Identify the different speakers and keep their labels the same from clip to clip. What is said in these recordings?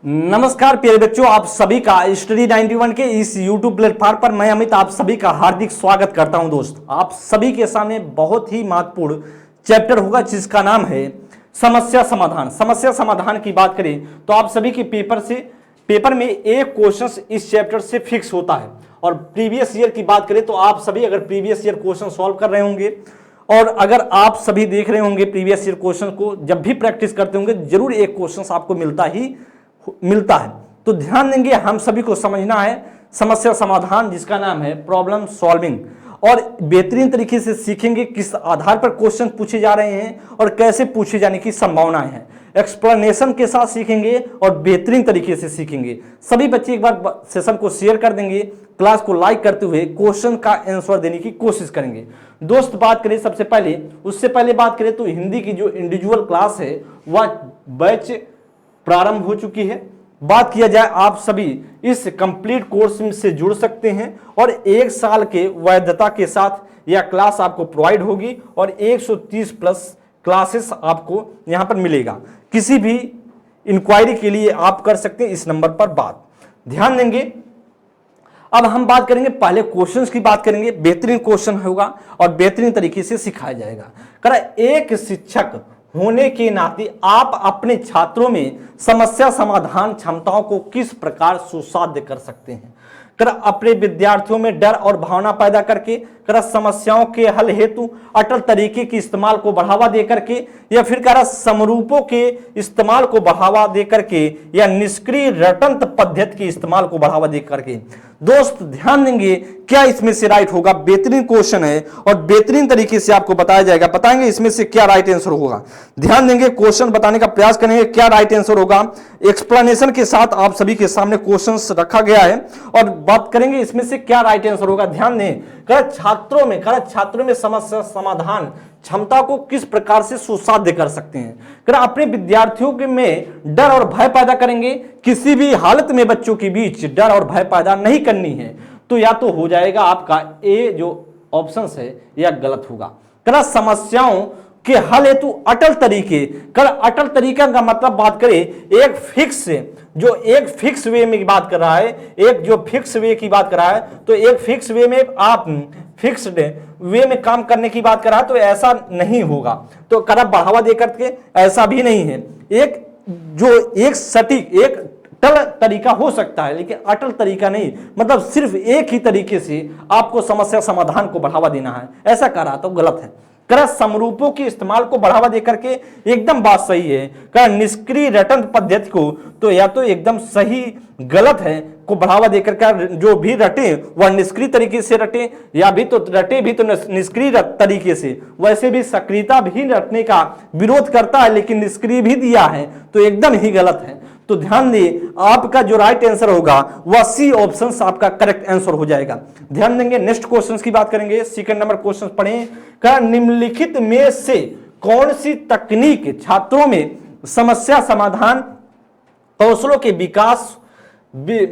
Speaker 1: नमस्कार प्यारे बच्चों, आप सभी का स्टडी 91 के इस YouTube प्लेटफॉर्म पर मैं अमित आप सभी का हार्दिक स्वागत करता हूं। दोस्त, आप सभी के सामने बहुत ही महत्वपूर्ण चैप्टर होगा जिसका नाम है समस्या समाधान। समस्या समाधान की बात करें तो आप सभी के पेपर में एक क्वेश्चन इस चैप्टर से फिक्स होता है। और प्रीवियस ईयर की बात करें तो आप सभी अगर प्रीवियस ईयर क्वेश्चन सॉल्व कर रहे होंगे और अगर आप सभी देख रहे होंगे प्रीवियस ईयर क्वेश्चन को, जब भी प्रैक्टिस करते होंगे जरूर एक क्वेश्चन आपको मिलता है। तो ध्यान देंगे, हम सभी को समझना है समस्या समाधान जिसका नाम है प्रॉब्लम सॉल्विंग, और बेहतरीन तरीके से सीखेंगे किस आधार पर क्वेश्चन पूछे जा रहे हैं और कैसे पूछे जाने की संभावनाएं हैं। एक्सप्लेनेशन के साथ सीखेंगे और बेहतरीन तरीके से सीखेंगे। सभी बच्चे एक बार सेशन को शेयर कर देंगे, क्लास को लाइक करते हुए क्वेश्चन का आंसर देने की कोशिश करेंगे। दोस्त, बात करें सबसे पहले, उससे पहले बात करें तो हिंदी की जो इंडिविजुअल क्लास है वह बैच प्रारंभ हो चुकी है। बात किया जाए, आप सभी इस कंप्लीट कोर्स से जुड़ सकते हैं और 1 साल के वैधता के साथ यह क्लास आपको प्रोवाइड होगी और 130 प्लस क्लासेस आपको यहां पर मिलेगा। किसी भी इंक्वायरी के लिए आप कर सकते हैं इस नंबर पर बात। ध्यान देंगे, अब हम बात करेंगे, पहले क्वेश्चंस की बात करेंगे। बेहतरीन क्वेश्चन होगा और बेहतरीन तरीके से सिखाया जाएगा। एक शिक्षक होने के नाते आप अपने छात्रों में समस्या समाधान क्षमताओं को किस प्रकार सुसाध्य कर सकते हैं। अपने विद्यार्थियों में डर और भावना पैदा करके, समस्याओं के हल हेतु अटल तरीके के इस्तेमाल को बढ़ावा दे करके, या फिर समरूपों के इस्तेमाल को बढ़ावा दे करके, या निष्क्रिय रटंत पद्धति के इस्तेमाल को बढ़ावा दे करके। दोस्त ध्यान देंगे, क्या इसमें से राइट होगा। बेहतरीन क्वेश्चन है और बेहतरीन तरीके से आपको बताया जाएगा, बताएंगे इसमें से क्या राइट आंसर होगा। ध्यान देंगे, क्वेश्चन बताने का प्रयास करेंगे क्या राइट आंसर होगा। एक्सप्लेनेशन के साथ आप सभी के सामने क्वेश्चंस रखा गया है और बात करेंगे इसमें से क्या राइट आंसर होगा। ध्यान दें, छात्रों में समस्या समाधान क्षमता को किस प्रकार से सुसाध्य कर सकते हैं। अपने विद्यार्थियों के में डर और भय पैदा करेंगे। किसी भी हालत में बच्चों के बीच डर और भय पैदा नहीं करनी है। तो या तो हो जाएगा आपका ए जो ऑप्शन है यह गलत होगा। समस्याओं के हल हेतु अटल तरीके, अटल तरीका का मतलब बात करें एक फिक्स वे में बात कर रहा है, तो एक फिक्स वे में आप फिक्स्ड वे में काम करने की बात कर रहा है, तो ऐसा नहीं होगा। तो बढ़ावा देकर के ऐसा भी नहीं है। एक सटीक एक टल तरीका हो सकता है लेकिन अटल तरीका नहीं, मतलब सिर्फ एक ही तरीके से आपको समस्या समाधान को बढ़ावा देना है, ऐसा कर रहा तो गलत है। समरूपों के इस्तेमाल को बढ़ावा देकर के एकदम बात सही है। निष्क्रिय रटन पद्धति को तो या तो एकदम सही गलत है को बढ़ावा देकर के जो भी रटे वह निष्क्रिय तरीके से रटे, या भी तो रटे भी तो निष्क्रिय तरीके से। वैसे भी सक्रियता भी रटने का विरोध करता है लेकिन निष्क्रिय भी दिया है, तो एकदम ही गलत है। तो ध्यान दें, आपका जो राइट आंसर होगा वह सी ऑप्शन आपका करेक्ट आंसर हो जाएगा। ध्यान देंगे, नेक्स्ट क्वेश्चन की बात करेंगे। सेकंड नंबर क्वेश्चन पढ़ें। निम्नलिखित में से कौन सी तकनीक छात्रों में समस्या समाधान कौशलों के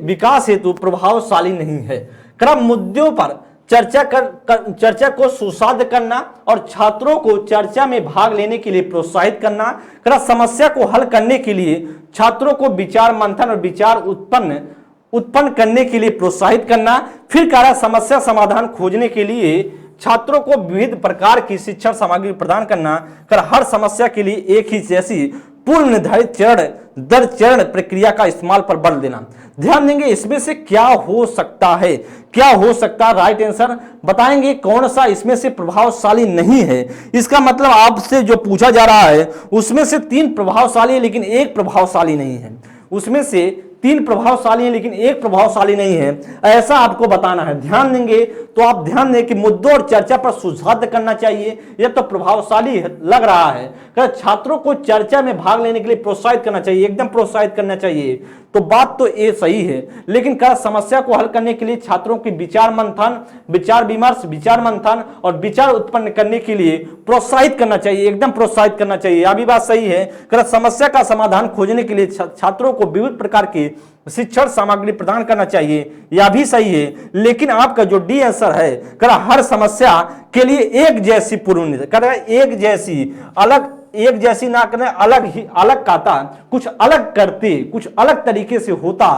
Speaker 1: विकास हेतु प्रभावशाली नहीं है। मुद्दों पर चर्चा को सुसाध्य करना और छात्रों को चर्चा में भाग लेने के लिए प्रोत्साहित करना। समस्या को हल करने के लिए छात्रों को विचार मंथन और विचार उत्पन्न करने के लिए प्रोत्साहित करना। फिर समस्या समाधान खोजने के लिए छात्रों को विविध प्रकार की शिक्षण सामग्री प्रदान करना। हर समस्या के लिए एक ही जैसी पूर्व निर्धारित चरण दर चरण प्रक्रिया का इस्तेमाल पर बल देना। ध्यान देंगे, इसमें से क्या हो सकता है, राइट आंसर बताएंगे कौन सा इसमें से प्रभावशाली नहीं है। इसका मतलब आपसे जो पूछा जा रहा है उसमें से 3 प्रभावशाली है लेकिन एक प्रभावशाली नहीं है। उसमें से 3 प्रभावशाली है लेकिन एक प्रभावशाली नहीं है, ऐसा आपको बताना है। ध्यान देंगे तो आप ध्यान दें कि मुद्दों और चर्चा पर सुसाध्य करना चाहिए, यह तो प्रभावशाली लग रहा है। छात्रों को चर्चा में भाग लेने के लिए प्रोत्साहित करना चाहिए, एकदम प्रोत्साहित करना चाहिए, तो बात तो ये सही है। लेकिन समस्या को हल करने के लिए छात्रों की विचार मंथन, विचार विमर्श, विचार मंथन और विचार उत्पन्न करने के लिए प्रोत्साहित करना चाहिए, एकदम प्रोत्साहित करना चाहिए, यह भी बात सही है। समस्या का समाधान खोजने के लिए छात्रों को विविध प्रकार की शिक्षण सामग्री प्रदान करना चाहिए, यह भी सही है। लेकिन आपका जो डी आंसर है, हर समस्या के लिए एक जैसी पूर्व एक जैसी अलग एक जैसी ना करें, अलग कहता, कुछ अलग करते, कुछ अलग तरीके से होता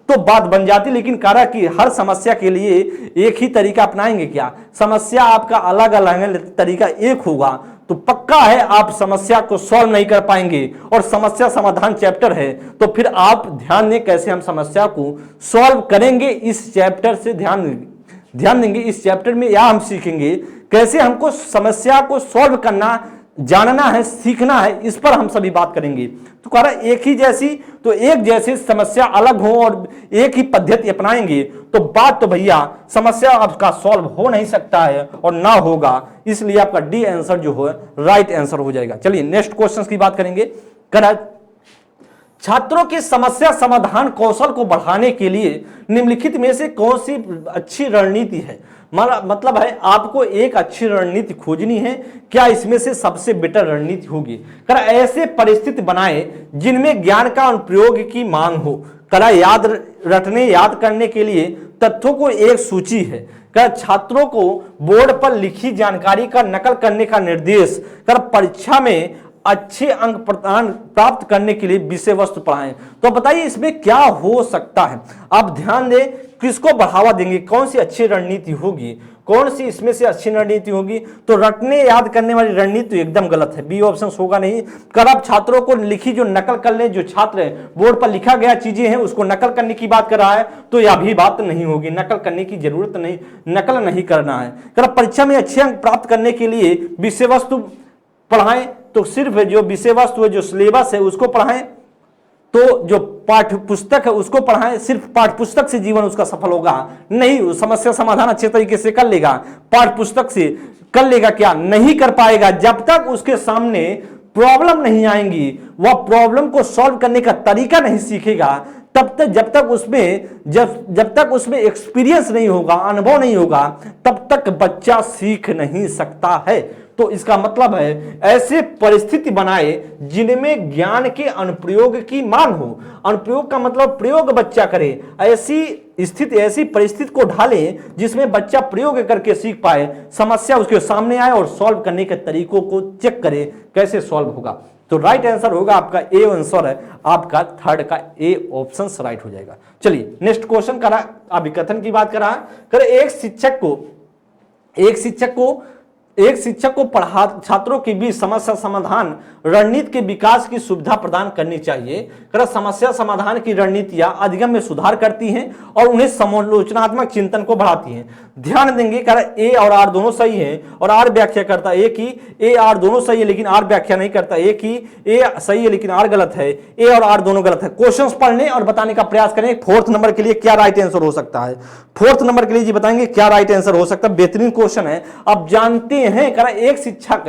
Speaker 1: तो बात बन जाती। लेकिन कह रहा कि हर समस्या के लिए एक ही तरीका अपनाएंगे क्या, समस्या आपका अलग अलग है, तरीका एक होगा तो पक्का है आप समस्या को सॉल्व नहीं कर पाएंगे। और समस्या समाधान चैप्टर है तो फिर आप ध्यान दें कैसे हम समस्या को सॉल्व करेंगे। इस चैप्टर से ध्यान देंगे, इस चैप्टर में यह हम सीखेंगे कैसे हमको समस्या को सॉल्व करना, जानना है, सीखना है, इस पर हम सभी बात करेंगे। तो कह रहा एक ही जैसी, तो एक जैसी समस्या अलग हो और एक ही पद्धति अपनाएंगे तो बात तो भैया समस्या आपका सॉल्व हो नहीं सकता है और ना होगा, इसलिए आपका डी आंसर जो है राइट आंसर हो जाएगा। चलिए नेक्स्ट क्वेश्चन की बात करेंगे। कह छात्रों की समस्या समाधान कौशल को बढ़ाने के लिए निम्नलिखित में से कौन सी अच्छी रणनीति है। मतलब है आपको एक अच्छी रणनीति खोजनी है, क्या इसमें से सबसे बेटर रणनीति होगी। कर ऐसे परिस्थिति बनाए जिनमें ज्ञान का अनुप्रयोग की मांग हो। करा याद करने के लिए तथ्यों को एक सूची है। कर छात्रों को बोर्ड पर लिखी जानकारी का नकल करने का निर्देश। कर परीक्षा में अच्छे अंक प्राप्त करने के लिए विषय वस्तु पढ़ाएं। तो बताइए इसमें क्या हो सकता है, आप ध्यान दें किसको बढ़ावा देंगे, कौन सी अच्छी रणनीति होगी, कौन सी इसमें से अच्छी रणनीति होगी। तो रटने याद करने वाली रणनीति तो एकदम गलत है, बी ऑप्शन होगा नहीं। कर आप छात्रों को लिखी जो नकल कर ले, जो छात्र बोर्ड पर लिखा गया चीजें हैं उसको नकल करने की बात कर रहा है तो यह भी बात नहीं होगी, नकल करने की जरूरत नहीं, नकल नहीं करना है। कर परीक्षा में अच्छे अंक प्राप्त करने के लिए विषय वस्तु पढ़ाएं, तो सिर्फ जो विषय वस्तु है, जो सिलेबस है उसको पढ़ाएं, तो जो पाठ्य पुस्तक है उसको पढ़ाएं। सिर्फ पाठ्य पुस्तक से जीवन उसका सफल होगा नहीं, समस्या समाधान अच्छे तरीके से कर लेगा, पाठ्य पुस्तक से कर लेगा क्या, नहीं कर पाएगा। जब तक उसके सामने प्रॉब्लम नहीं आएंगी, वह प्रॉब्लम को सॉल्व करने का तरीका नहीं सीखेगा, तब तक जब तक उसमें एक्सपीरियंस नहीं होगा, अनुभव नहीं होगा, तब तक बच्चा सीख नहीं सकता है। तो इसका मतलब है ऐसे परिस्थिति बनाए जिनमें ज्ञान के अनुप्रयोग की मांग हो। अनुप्रयोग का मतलब प्रयोग बच्चा करे, ऐसी स्थिति, ऐसी परिस्थिति को ढाले जिसमें बच्चा प्रयोग करके सीख पाए, समस्या उसके सामने आए और सॉल्व करने के तरीकों को चेक करे कैसे सॉल्व होगा। तो राइट आंसर होगा आपका ए आंसर है, आपका थर्ड का ए ऑप्शन राइट हो जाएगा। चलिए नेक्स्ट क्वेश्चन करा, अभिकथन की बात करा। एक शिक्षक को पढ़ा छात्रों के बीच समस्या समाधान रणनीति के विकास की सुविधा प्रदान करनी चाहिए। समस्या समाधान की रणनीतियां अधिगम में सुधार करती हैं और उन्हें समालोचनात्मक चिंतन को बढ़ाती हैं। ध्यान देंगे ए और आर दोनों सही है और आर व्याख्या करता एक ही, ए आर दोनों सही है लेकिन आर व्याख्या नहीं करता एक ही, ए सही है लेकिन आर गलत है, ए और आर दोनों गलत है। क्वेश्चंस पढ़ने और बताने का प्रयास करें फोर्थ नंबर के लिए क्या राइट आंसर हो सकता है। फोर्थ नंबर के लिए जी बताएंगे क्या राइट आंसर हो सकता है। बेहतरीन क्वेश्चन है। अब जानते हैं एक शिक्षक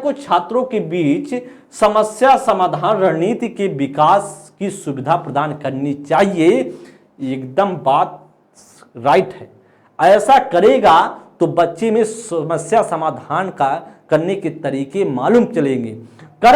Speaker 1: को छात्रों के बीच समस्या समाधान रणनीति के विकास की सुविधा प्रदान करनी चाहिए। एकदम बात राइट है। ऐसा करेगा तो बच्चे में समस्या समाधान का करने के तरीके मालूम चलेंगे।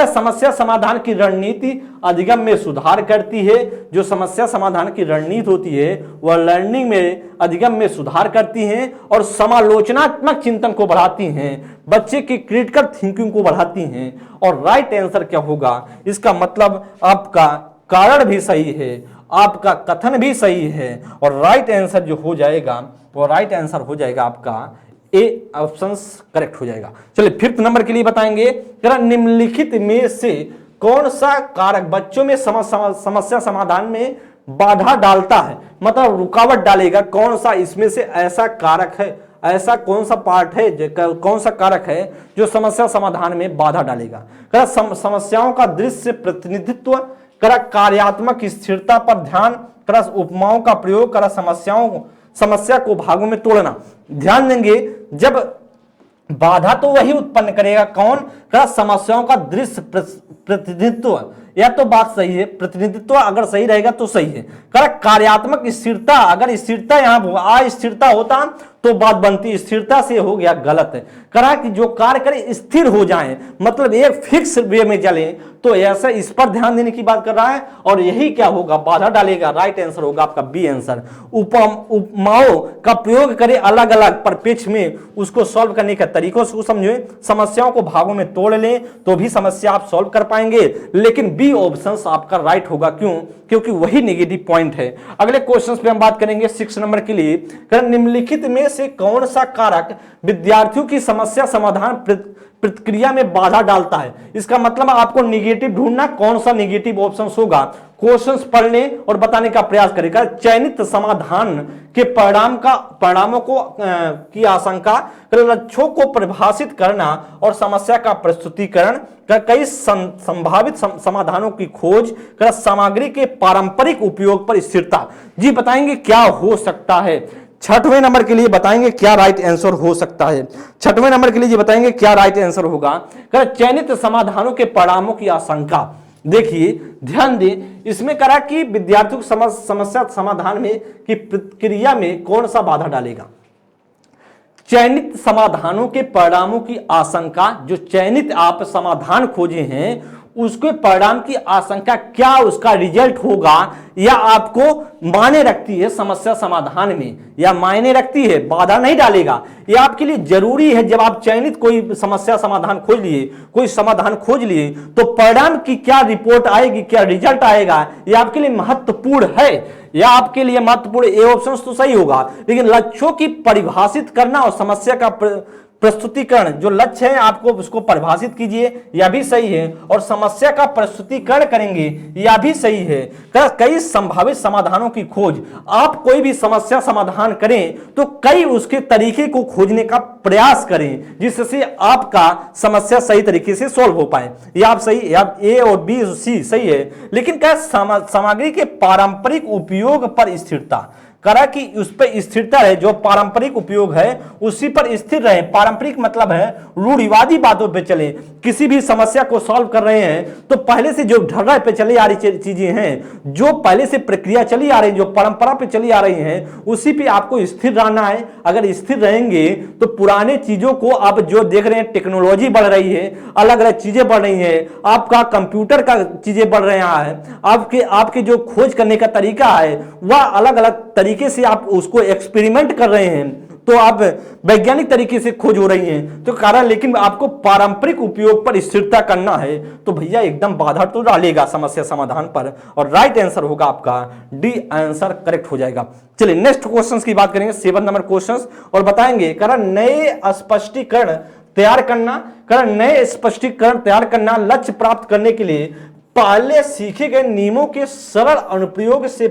Speaker 1: समस्या समाधान की रणनीति अधिगम में सुधार करती है। जो समस्या समाधान की रणनीति होती है वह लर्निंग में, अधिगम में सुधार करती हैं और समालोचनात्मक चिंतन को बढ़ाती हैं, बच्चे की क्रिटिकल थिंकिंग को बढ़ाती हैं। और राइट आंसर क्या होगा, इसका मतलब आपका कारण भी सही है, आपका कथन भी सही है और राइट आंसर जो हो जाएगा वो राइट आंसर हो जाएगा आपका ए ऑप्शन करेक्ट हो जाएगा। चलिए फिफ्थ नंबर के लिए बताएंगे, निम्नलिखित में से कौन सा कारक बच्चों में समस्या समाधान में बाधा डालता है, मतलब रुकावट डालेगा। कौन सा इसमें से ऐसा कारक है, ऐसा कौन सा पार्ट है, कौन सा कारक है जो समस्या समाधान में बाधा डालेगा। समस्याओं का दृश्य प्रतिनिधित्व, कार्यात्मक स्थिरता पर ध्यान, उपमाओं का प्रयोग, समस्या को भागों में तोड़ना। ध्यान देंगे जब बाधा तो वही उत्पन्न करेगा कौन, समस्याओं का दृश्य प्रतिनिधित्व, यह तो बात सही है, प्रतिनिधित्व अगर सही रहेगा तो सही है। कार्यात्मक स्थिरता, अगर स्थिरता यहां अस्थिरता होता तो बात बनती स्थिरता से हो गया गलत है। करा कि जो कार्य करे स्थिर हो जाए, मतलब एक फिक्स वे में चले, तो ऐसा इस पर ध्यान देने की बात कर रहा है। और यही क्या होगा, बाधा डालेगा। राइट आंसर होगा आपका बी आंसर। उपमाओं का प्रयोग करे अलग अलग परिप्रेक्ष्य में, उसको सॉल्व करने के तरीकों से समझे, समस्याओं को भागों में तोड़ लें तो भी समस्या आप सॉल्व कर पाएंगे। लेकिन बी ऑप्शन आपका राइट होगा, क्यों? क्योंकि वही नेगेटिव पॉइंट है। अगले क्वेश्चन पे हम बात करेंगे 6 नंबर के लिए। निम्नलिखित में से कौन सा कारक विद्यार्थियों की समस्या समाधान प्रतिक्रिया में बाधा डालता है? इसका मतलब आपको नेगेटिव ढूंढना, कौन सा नेगेटिव ऑप्शन होगा। क्वेश्चंस पढ़ने और बताने का प्रयास करेगा। चयनित समाधान के परिणामों को की आशंका, लक्ष्यों को परिभाषित करना और समस्या का प्रस्तुतिकरण, कई संभावित समाधानों की खोज, सामग्री के पारंपरिक उपयोग पर स्थिरता। जी बताएंगे क्या हो सकता है। 6वें नंबर के लिए बताएंगे क्या राइट आंसर हो सकता है। 6वें नंबर के लिए जी बताएंगे क्या राइट आंसर होगा। चयनित समाधानों के परिणामों की आशंका। देखिए ध्यान दें, इसमें करा कि विद्यार्थियों को समस्या समाधान में की प्रतिक्रिया में कौन सा बाधा डालेगा। चयनित समाधानों के परिणामों की आशंका, जो चयनित आप समाधान खोजे हैं उसके परिणाम की आशंका, क्या उसका रिजल्ट होगा या आपको मायने रखती है समस्या समाधान में, या मायने रखती है, बाधा नहीं डालेगा। यह आपके लिए जरूरी है। जब आप चयनित कोई समस्या समाधान खोज लिए, कोई समाधान खोज लिए, तो परिणाम की क्या रिपोर्ट आएगी, क्या रिजल्ट आएगा, यह आपके लिए महत्वपूर्ण है। या आपके लिए महत्वपूर्ण ए ऑप्शन तो सही होगा। लेकिन लक्ष्यों की परिभाषित करना और समस्या का प्रस्तुतिकरण, जो लक्ष्य है आपको उसको परिभाषित कीजिए, यह भी सही है। और समस्या का प्रस्तुतिकरण करेंगे, यह भी सही है। कई संभावित समाधानों की खोज, आप कोई भी समस्या समाधान करें तो कई उसके तरीके को खोजने का प्रयास करें जिससे आपका समस्या सही तरीके से सॉल्व हो पाए। यह आप सही, आप ए और बी सी सही है। लेकिन क्या सामग्री के पारंपरिक उपयोग पर स्थिरता, करा कि उस पर स्थिरता है, जो पारंपरिक उपयोग है उसी पर स्थिर रहे। पारंपरिक मतलब है रूढ़िवादी बातों पे चले। किसी भी समस्या को सॉल्व कर रहे हैं तो पहले से जो ढर्रा पे चली आ रही चीजें हैं, जो पहले से प्रक्रिया चली आ रही है, जो परंपरा पे चली आ रही है, उसी पे आपको स्थिर रहना है। अगर स्थिर रहेंगे तो पुराने चीजों को आप जो देख रहे हैं, टेक्नोलॉजी बढ़ रही है, अलग अलग चीजें बढ़ रही है, आपका कंप्यूटर का चीजें बढ़ रहा है, आपके जो खोज करने का तरीका है वह अलग अलग तरीके से आप उसको एक्सपेरिमेंट कर रहे हैं, तो आप वैज्ञानिक तरीके से खोज हो रही है तो कारण। लेकिन आपको पारंपरिक उपयोग पर स्थिरता करना है तो भैया एकदम बाधा तो डालेगा समस्या समाधान पर। और राइट आंसर होगा आपका डी आंसर करेक्ट हो जाएगा। चलिए नेक्स्ट क्वेश्चंस की बात करेंगे, 7 नंबर क्वेश्चंस, और बताएंगे कारण नए स्पष्टीकरण तैयार करना, लक्ष्य प्राप्त करने के लिए पहले सीखे गए नियमों के सरल अनुप्रयोग से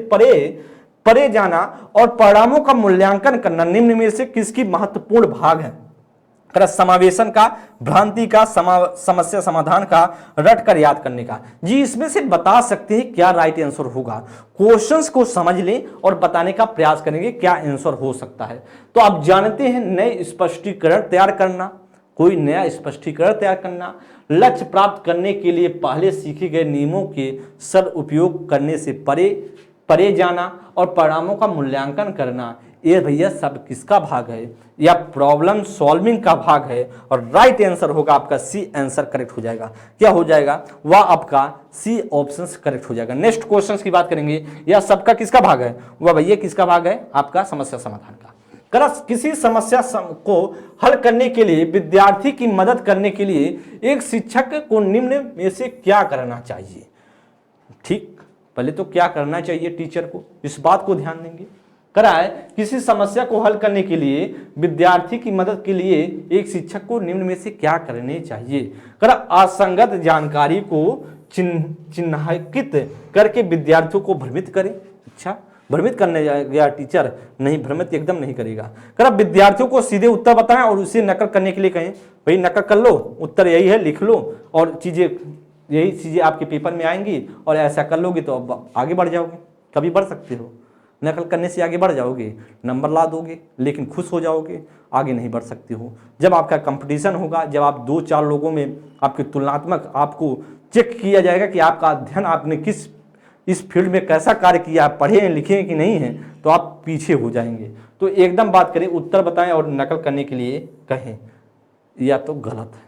Speaker 1: परे जाना और परिणामों का मूल्यांकन करना निम्न में से किसकी महत्वपूर्ण भाग है। समावेशन का, भ्रांति का, समस्या समाधान का, रट कर याद करने का। जी इसमें से बता सकते हैं क्या राइट आंसर होगा। क्वेश्चंस को समझ लें और बताने का प्रयास करेंगे क्या आंसर हो सकता है। तो आप जानते हैं नए स्पष्टीकरण तैयार करना, कोई नया स्पष्टीकरण तैयार करना, लक्ष्य प्राप्त करने के लिए पहले सीखे गए नियमों के सरल उपयोग करने से परे जाना और परिणामों का मूल्यांकन करना। ये भैया सब किसका भाग है, या प्रॉब्लम सॉल्विंग का भाग है। और राइट आंसर होगा आपका सी आंसर करेक्ट हो जाएगा। क्या हो जाएगा, वह आपका सी ऑप्शन करेक्ट हो जाएगा। नेक्स्ट क्वेश्चन की बात करेंगे, यह सबका किसका भाग है, वह भैया किसका भाग है, आपका समस्या समाधान का। किसी समस्या को हल करने के लिए, विद्यार्थी की मदद करने के लिए एक शिक्षक को निम्न में से क्या करना चाहिए। ठीक, पहले तो क्या करना चाहिए टीचर को, इस बात को ध्यान देंगे। किसी समस्या को हल करने के लिए विद्यार्थी की मदद के लिए एक शिक्षक को निम्न में से क्या करने चाहिए। असंगत जानकारी को चिन्हित करके विद्यार्थियों को भ्रमित करें। अच्छा, भ्रमित करने गया टीचर, नहीं भ्रमित एकदम नहीं करेगा। विद्यार्थियों को सीधे उत्तर बताएं और उसे नकल करने के लिए कहें, भाई नकल कर लो, उत्तर यही है, लिख लो, और यही चीजें आपके पेपर में आएंगी, और ऐसा कर लोगे तो अब आगे बढ़ जाओगे। कभी बढ़ सकते हो, नकल करने से आगे बढ़ जाओगे, नंबर ला दोगे, लेकिन खुश हो जाओगे, आगे नहीं बढ़ सकते हो। जब आपका कंपटीशन होगा, जब आप 2-4 लोगों में आपके तुलनात्मक, आपको चेक किया जाएगा कि आपका अध्ययन, आपने इस फील्ड में कैसा कार्य किया, पढ़े हैं लिखे हैं कि नहीं है, तो आप पीछे हो जाएंगे। तो एकदम बात करें, उत्तर बताएं और नकल करने के लिए कहें, या तो गलत है।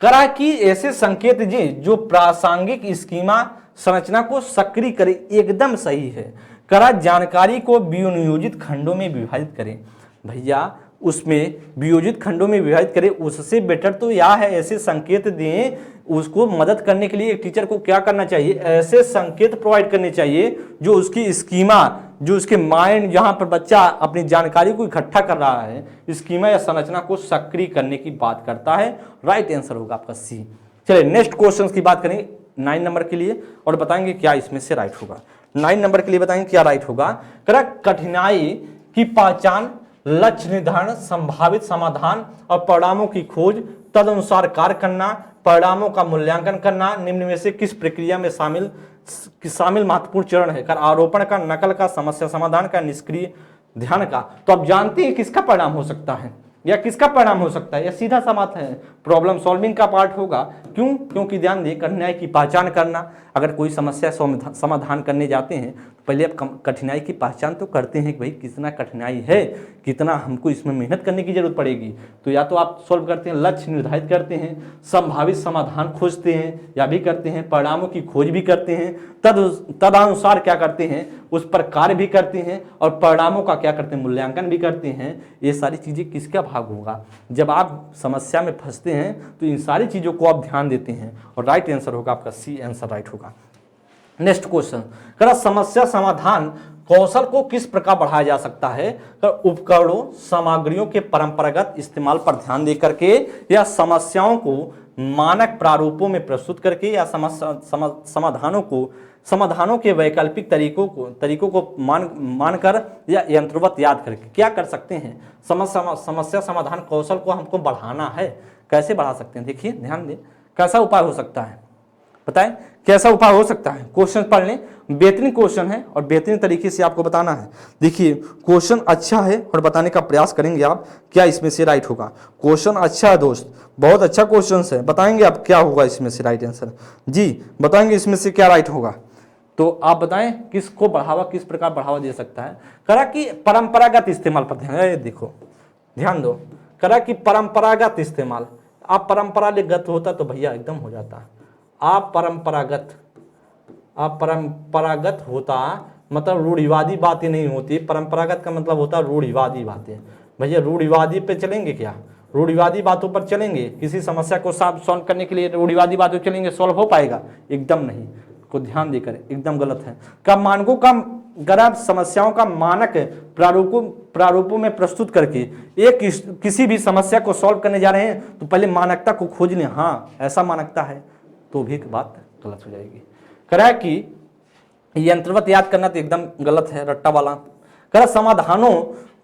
Speaker 1: करा कि ऐसे संकेत जो प्रासंगिक स्कीमा संरचना को सक्रिय करे, एकदम सही है। करा जानकारी को विनियोजित खंडों में विभाजित करें, भैया उसमें वियोजित खंडों में विभाजित करें, उससे बेटर तो यह है ऐसे संकेत दें। उसको मदद करने के लिए एक टीचर को क्या करना चाहिए, ऐसे संकेत प्रोवाइड करने चाहिए जो उसकी स्कीमा, जो उसके माइंड, जहां पर बच्चा अपनी जानकारी को इकट्ठा कर रहा है, स्कीमा या संरचना को सक्रिय करने की बात करता है। राइट आंसर होगा आपका सी। चलिए नेक्स्ट क्वेश्चन की बात करेंगे 9 नंबर के लिए और बताएंगे क्या इसमें से राइट होगा। 9 नंबर के लिए बताएंगे क्या राइट होगा। कठिनाई की पहचान, लक्ष्य निर्धारण, संभावित समाधान और परिणामों की खोज, तदनुसार कार्य करना, परिणामों का मूल्यांकन करना निम्न में से किस प्रक्रिया में शामिल महत्वपूर्ण चरण है। कर आरोपण का, नकल का, समस्या समाधान का, निष्क्रिय ध्यान का। तो आप जानते हैं किसका परिणाम हो सकता है या किसका परिणाम हो सकता है, या सीधा सा बात है प्रॉब्लम सॉल्विंग का पार्ट होगा। क्यों? क्योंकि ध्यान दें, कठिनाई की पहचान करना, अगर कोई समस्या समाधान करने जाते हैं तो पहले आप कठिनाई की पहचान तो करते हैं कि भाई कितना कठिनाई है, कितना हमको इसमें मेहनत करने की जरूरत पड़ेगी। तो या तो आप सॉल्व करते हैं, लक्ष्य निर्धारित करते हैं, संभावित समाधान खोजते हैं या भी करते हैं, परिणामों की खोज भी करते हैं, तदनुसार क्या करते हैं, उस पर कार्य भी करते हैं और परिणामों का क्या करते हैं, मूल्यांकन भी करते हैं। ये सारी चीजें किसका भाग होगा? जब आप समस्या में फंसते हैं तो इन सारी चीजों को आप ध्यान देते हैं और राइट आंसर होगा आपका सी आंसर राइट होगा। नेक्स्ट क्वेश्चन, समस्या समाधान कौशल को किस प्रकार बढ़ाया जा सकता है। उपकरणों, सामग्रियों के परंपरागत इस्तेमाल पर ध्यान दे करके, या समस्याओं को मानक प्रारूपों में प्रस्तुत करके, या समाधानों के वैकल्पिक तरीकों को मानकर या यंत्रवत याद करके क्या कर सकते हैं। समस्या समाधान कौशल को हमको बढ़ाना है, कैसे बढ़ा सकते हैं? देखिए ध्यान दें, कैसा उपाय हो सकता है, बताएं कैसा उपाय हो सकता है। क्वेश्चन पढ़ लें, बेहतरीन क्वेश्चन है और बेहतरीन तरीके से आपको बताना है। देखिए क्वेश्चन अच्छा है और बताने का प्रयास करेंगे आप क्या इसमें से राइट होगा। क्वेश्चन अच्छा है दोस्त, बहुत अच्छा क्वेश्चन है, बताएंगे आप क्या होगा इसमें से राइट आंसर। जी बताएंगे इसमें से क्या राइट होगा, तो आप बताएं किसको बढ़ावा, किस प्रकार बढ़ावा दे सकता है। करा कि परंपरागत इस्तेमाल पर ध्यान, देखो ध्यान दो, करा कि परंपरागत इस्तेमाल, आप परंपरागत होता तो भैया एकदम हो जाता। आप परंपरागत होता मतलब रूढ़िवादी बातें नहीं होती। परंपरागत का मतलब होता रूढ़िवादी बातें। भैया रूढ़िवादी पे चलेंगे क्या? रूढ़िवादी बातों पर चलेंगे? किसी समस्या को सॉल्व करने के लिए रूढ़िवादी बातों चलेंगे, सॉल्व हो पाएगा? एकदम नहीं, को ध्यान देकर एकदम गलत है। का मानकों का, अगर आप समस्याओं का मानक प्रारूपों में प्रस्तुत करके एक किसी भी समस्या को सॉल्व करने जा रहे हैं तो पहले मानकता को खोज लें, हाँ ऐसा मानकता है, तो भी बात गलत हो जाएगी। करा कि यंत्रवत याद करना तो एकदम गलत है, रट्टा वाला। करा समाधानों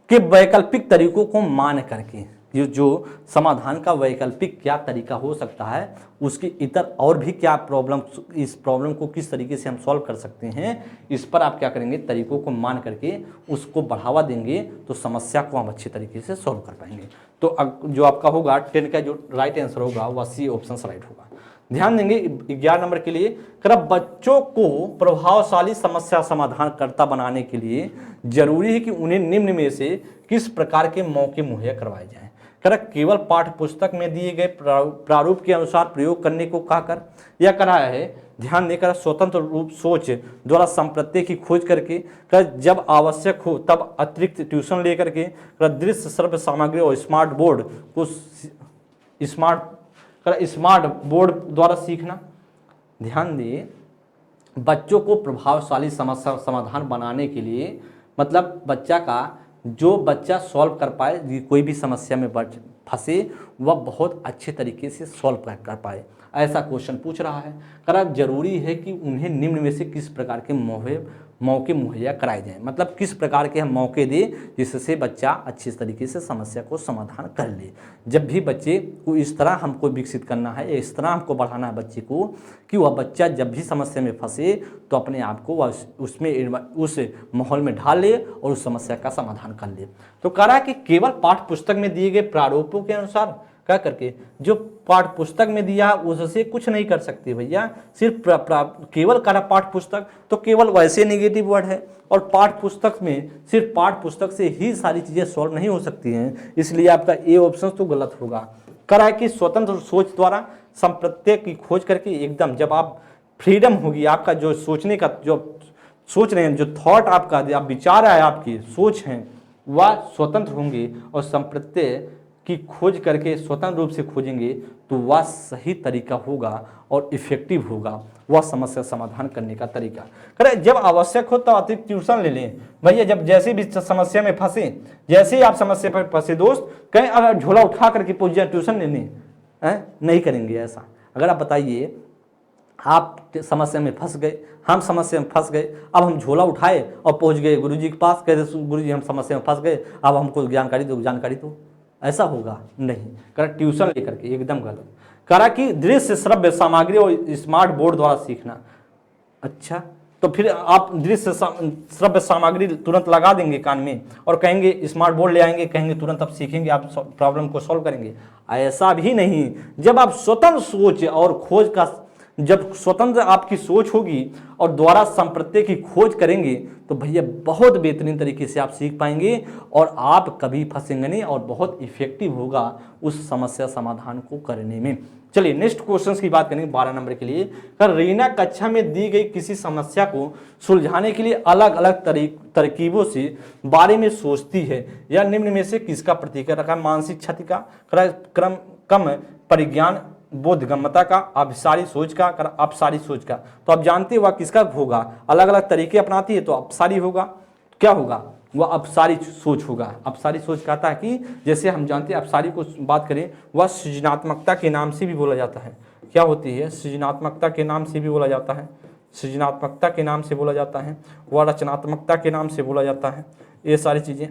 Speaker 1: के वैकल्पिक तरीकों को मान करके, ये जो समाधान का वैकल्पिक क्या तरीका हो सकता है, उसकी इतर और भी क्या प्रॉब्लम, इस प्रॉब्लम को किस तरीके से हम सॉल्व कर सकते हैं, इस पर आप क्या करेंगे, तरीकों को मान करके उसको बढ़ावा देंगे तो समस्या को हम अच्छे तरीके से सॉल्व कर पाएंगे। तो जो आपका होगा 10 का जो राइट आंसर होगा वह सी ऑप्शन राइट होगा। ध्यान देंगे 11 नंबर के लिए, बच्चों को प्रभावशाली समस्या समाधानकर्ता बनाने के लिए जरूरी है कि उन्हें निम्न में से किस प्रकार के मौके मुहैया करवाए जाएं। केवल पाठ्य पुस्तक में दिए गए प्रारूप के अनुसार प्रयोग करने को कहकर, या करा है ध्यान देकर स्वतंत्र रूप सोच द्वारा संप्रत्यय की खोज करके, जब आवश्यक हो तब अतिरिक्त ट्यूशन लेकर के, दृश्य श्रव्य सामग्री और स्मार्ट बोर्ड द्वारा सीखना। ध्यान दिए, बच्चों को प्रभावशाली समस्या समाधान बनाने के लिए मतलब बच्चा का, जो बच्चा सॉल्व कर पाए, कोई भी समस्या में फंसे वह बहुत अच्छे तरीके से सॉल्व कर पाए, ऐसा क्वेश्चन पूछ रहा है। जरूरी है कि उन्हें निम्न में से किस प्रकार के मौके मुहैया कराए जाएं, मतलब किस प्रकार के हम मौके दें जिससे बच्चा अच्छे तरीके से समस्या को समाधान कर ले। जब भी बच्चे को इस तरह हमको विकसित करना है, इस तरह हमको बढ़ाना है बच्चे को कि वह बच्चा जब भी समस्या में फंसे तो अपने आप को उसमें उस माहौल में ढाल ले और उस समस्या का समाधान कर ले। तो कह रहा है कि केवल पाठ्य पुस्तक में दिए गए प्रारूपों के अनुसार क्या करके, जो पाठ पुस्तक में दिया उससे कुछ नहीं कर सकते भैया। सिर्फ केवल करा पाठ पुस्तक तो केवल वैसे नेगेटिव वर्ड है, और पाठ पुस्तक में सिर्फ पाठ पुस्तक से ही सारी चीजें सॉल्व नहीं हो सकती हैं, इसलिए आपका ए ऑप्शन तो गलत होगा। करा है कि स्वतंत्र सोच द्वारा संप्रत्यय की खोज करके, एकदम जब आप फ्रीडम होगी, आपका जो सोचने का जो सोच रहे हैं, जो थॉट आपका आप विचार है, आपकी सोच है, वह स्वतंत्र होंगे और संप्रत्यय की खोज करके स्वतंत्र रूप से खोजेंगे तो वह सही तरीका होगा और इफेक्टिव होगा वह समस्या समाधान करने का तरीका। करें जब आवश्यक हो तो अतिरिक्त ट्यूशन ले लें भैया। जब जैसे भी समस्या में फंसे, जैसे ही आप समस्या पर फंसे दोस्त, कहीं अगर झोला उठा करके पहुंच जाए ट्यूशन लेने, नहीं करेंगे ऐसा। अगर आप बताइए आप समस्या में फंस गए, हम समस्या में फंस गए, अब हम झोला उठाए और पहुंच गए गुरुजी के पास, कह रहे गुरुजी हम समस्या में फंस गए, अब हमको जानकारी दो, ऐसा होगा नहीं। करा ट्यूशन लेकर के, एकदम गलत। करा कि दृश्य श्रव्य सामग्री और स्मार्ट बोर्ड द्वारा सीखना। अच्छा, तो फिर आप दृश्य श्रव्य सामग्री तुरंत लगा देंगे कान में और कहेंगे स्मार्ट बोर्ड ले आएंगे, कहेंगे तुरंत आप सीखेंगे, आप प्रॉब्लम को सॉल्व करेंगे, ऐसा भी नहीं। जब आप स्वतंत्र सोच और खोज का, जब स्वतंत्र आपकी सोच होगी और द्वारा संप्रत्यय की खोज करेंगे तो भैया बहुत बेहतरीन तरीके से आप सीख पाएंगे और आप कभी फंसेंगे नहीं और बहुत इफेक्टिव होगा उस समस्या समाधान को करने में। चलिए नेक्स्ट क्वेश्चन की बात करेंगे 12 नंबर के लिए। रीना कक्षा में दी गई किसी समस्या को सुलझाने के लिए अलग अलग तरकीबों से बारे में सोचती है या निम्न में से किसका प्रतीक रखा? मानसिक क्षति का, क्रम कम परिज्ञान, बोधगम्यता का, अभिसारी सोच का, अपसारी सोच का। तो आप जानते हो वह किसका होगा? अलग अलग तरीके अपनाती है तो अपसारी होगा। क्या होगा? वह अपसारी सोच होगा। अपसारी सोच कहता है कि जैसे हम जानते हैं अपसारी को बात करें, वह सृजनात्मकता के नाम से भी बोला जाता है। क्या होती है? सृजनात्मकता के नाम से भी बोला जाता है, सृजनात्मकता के नाम से बोला जाता है, वह रचनात्मकता के नाम से बोला जाता है। ये सारी चीजें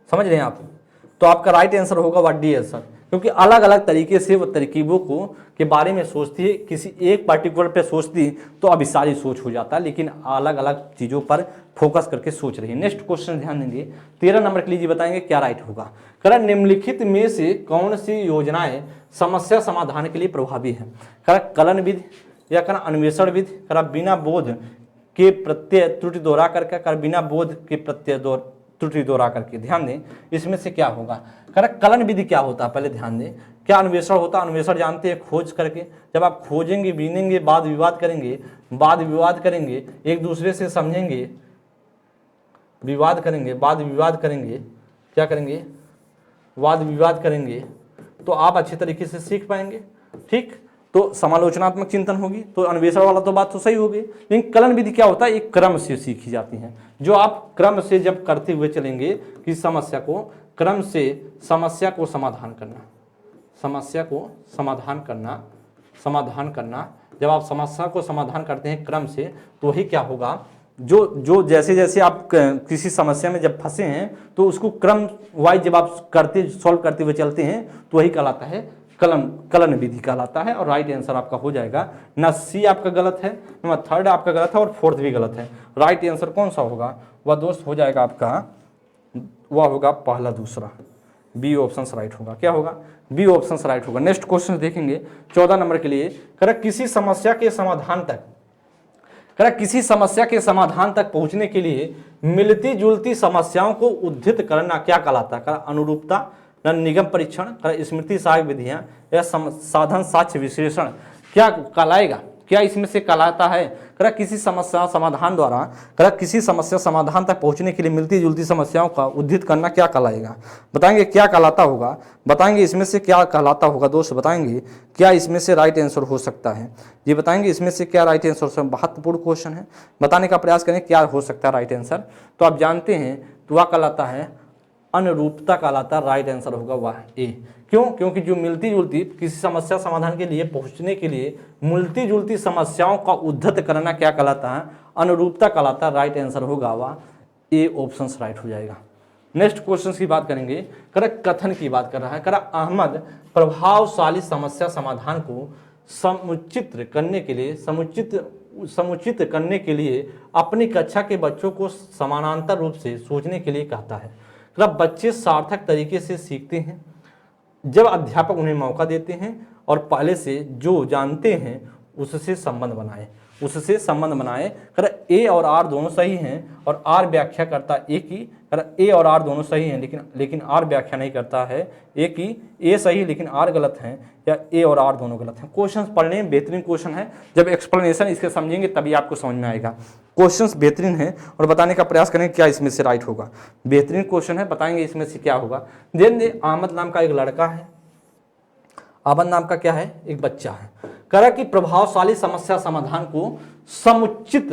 Speaker 1: समझ रहे हैं आप? तो आपका राइट आंसर होगा वह डी आंसर, क्योंकि अलग अलग तरीके से वो तरकीबों को के बारे में सोचती है। किसी एक पर्टिकुलर पे सोचती तो अभिसारी सोच हो जाता है, लेकिन अलग अलग चीज़ों पर फोकस करके सोच रही है। नेक्स्ट क्वेश्चन ध्यान देंगे 13 नंबर के लिए, बताएंगे क्या राइट होगा। करा निम्नलिखित में से कौन सी योजनाएं समस्या समाधान के लिए प्रभावी है? करा कलन विधि या करा अन्वेषण विधि, करा बिना बोध के प्रत्यय त्रुटि दोहरा करके, कर बिना बोध के प्रत्यय त्रुटि दोहरा करके। ध्यान दें इसमें से क्या होगा। करेक्ट, कलन विधि क्या होता है पहले ध्यान दें। क्या अन्वेषण होता है? अन्वेषण जानते हैं, खोज करके। जब आप खोजेंगे, बीनेंगे, वाद विवाद करेंगे, एक दूसरे से समझेंगे, विवाद करेंगे, वाद विवाद करेंगे, क्या करेंगे? वाद विवाद करेंगे, तो आप अच्छे तरीके से सीख पाएंगे। ठीक, तो समालोचनात्मक चिंतन होगी। तो अन्वेषण वाला तो बात तो सही होगी, लेकिन कलन विधि क्या होता है? एक क्रम से सीखी जाती है, जो आप क्रम से जब करते हुए चलेंगे कि समस्या को क्रम से समस्या को समाधान करना, समस्या को समाधान करना, जब आप समस्या को समाधान करते हैं क्रम से, तो वही क्या होगा? जो जैसे जैसे आप किसी समस्या में जब फंसे हैं तो उसको क्रम वाइज जब आप सॉल्व करते हुए चलते हैं तो वही कहलाता है कलन विधि कहलाता है। और राइट आंसर आपका हो जाएगा ना, सी आपका गलत है, नंबर 3 आपका गलत है और 4th भी गलत है। राइट आंसर कौन सा होगा? वह दोस्त हो जाएगा आपका, वह होगा पहला, दूसरा, बी ऑप्शन राइट होगा। क्या होगा? बी ऑप्शन राइट होगा। नेक्स्ट क्वेश्चन देखेंगे 14 नंबर के लिए। करेक्ट, किसी समस्या के समाधान तक पहुंचने के लिए मिलती जुलती समस्याओं को उद्धृत करना क्या कहलाता है? अनुरूपता, निगम परीक्षण, स्मृति सहायक विधियां या साधन साक्ष्य विश्लेषण क्या कहलाएगा? क्या इसमें से कहलाता है? किसी समस्या समाधान द्वारा किसी समस्या समाधान तक पहुंचने के लिए मिलती जुलती समस्याओं का उद्धृत करना क्या कहलाएगा? बताएंगे क्या कहलाता होगा, बताएंगे इसमें से क्या कहलाता होगा दोस्त, बताएंगे क्या इसमें से राइट आंसर हो सकता है? ये बताएंगे इसमें से क्या राइट आंसर? महत्वपूर्ण क्वेश्चन है, बताने का प्रयास करें क्या हो सकता है राइट आंसर। तो आप जानते हैं तो वह कहलाता है अनुरूपता कहलाता है। राइट आंसर होगा वह ए। क्यों? क्योंकि जो मिलती जुलती किसी समस्या समाधान के लिए पहुंचने के लिए मिलती जुलती समस्याओं का उद्धृत करना क्या कहलाता है? अनुरूपता कहलाता है। राइट आंसर होगा वह ए ऑप्शन राइट हो जाएगा। नेक्स्ट क्वेश्चन की बात करेंगे। कथन की बात कर रहा है। अहमद प्रभावशाली समस्या समाधान को समुचित करने के लिए अपनी कक्षा के बच्चों को समानांतर रूप से सोचने के लिए कहता है। बच्चे सार्थक तरीके से सीखते हैं जब अध्यापक उन्हें मौका देते हैं और पहले से जो जानते हैं उससे संबंध बनाए, उससे संबंध बनाए। कर ए और आर दोनों सही हैं और आर व्याख्या करता ए की, कर ए और आर दोनों सही हैं लेकिन आर व्याख्या नहीं करता है ए की, ए सही लेकिन आर गलत हैं, या ए और आर दोनों गलत हैं। क्वेश्चन पढ़ने में बेहतरीन क्वेश्चन है, जब एक्सप्लेनेशन इसके समझेंगे तभी आपको समझ में आएगा। क्वेश्चंस बेहतरीन है और बताने का प्रयास करेंगे क्या इसमें से राइट होगा। बेहतरीन क्वेश्चन है, बताएंगे इसमें से क्या होगा। अहमद नाम का एक लड़का है, अहमद नाम का क्या है, एक बच्चा है। कह रहा कि प्रभावशाली समस्या समाधान को समुचित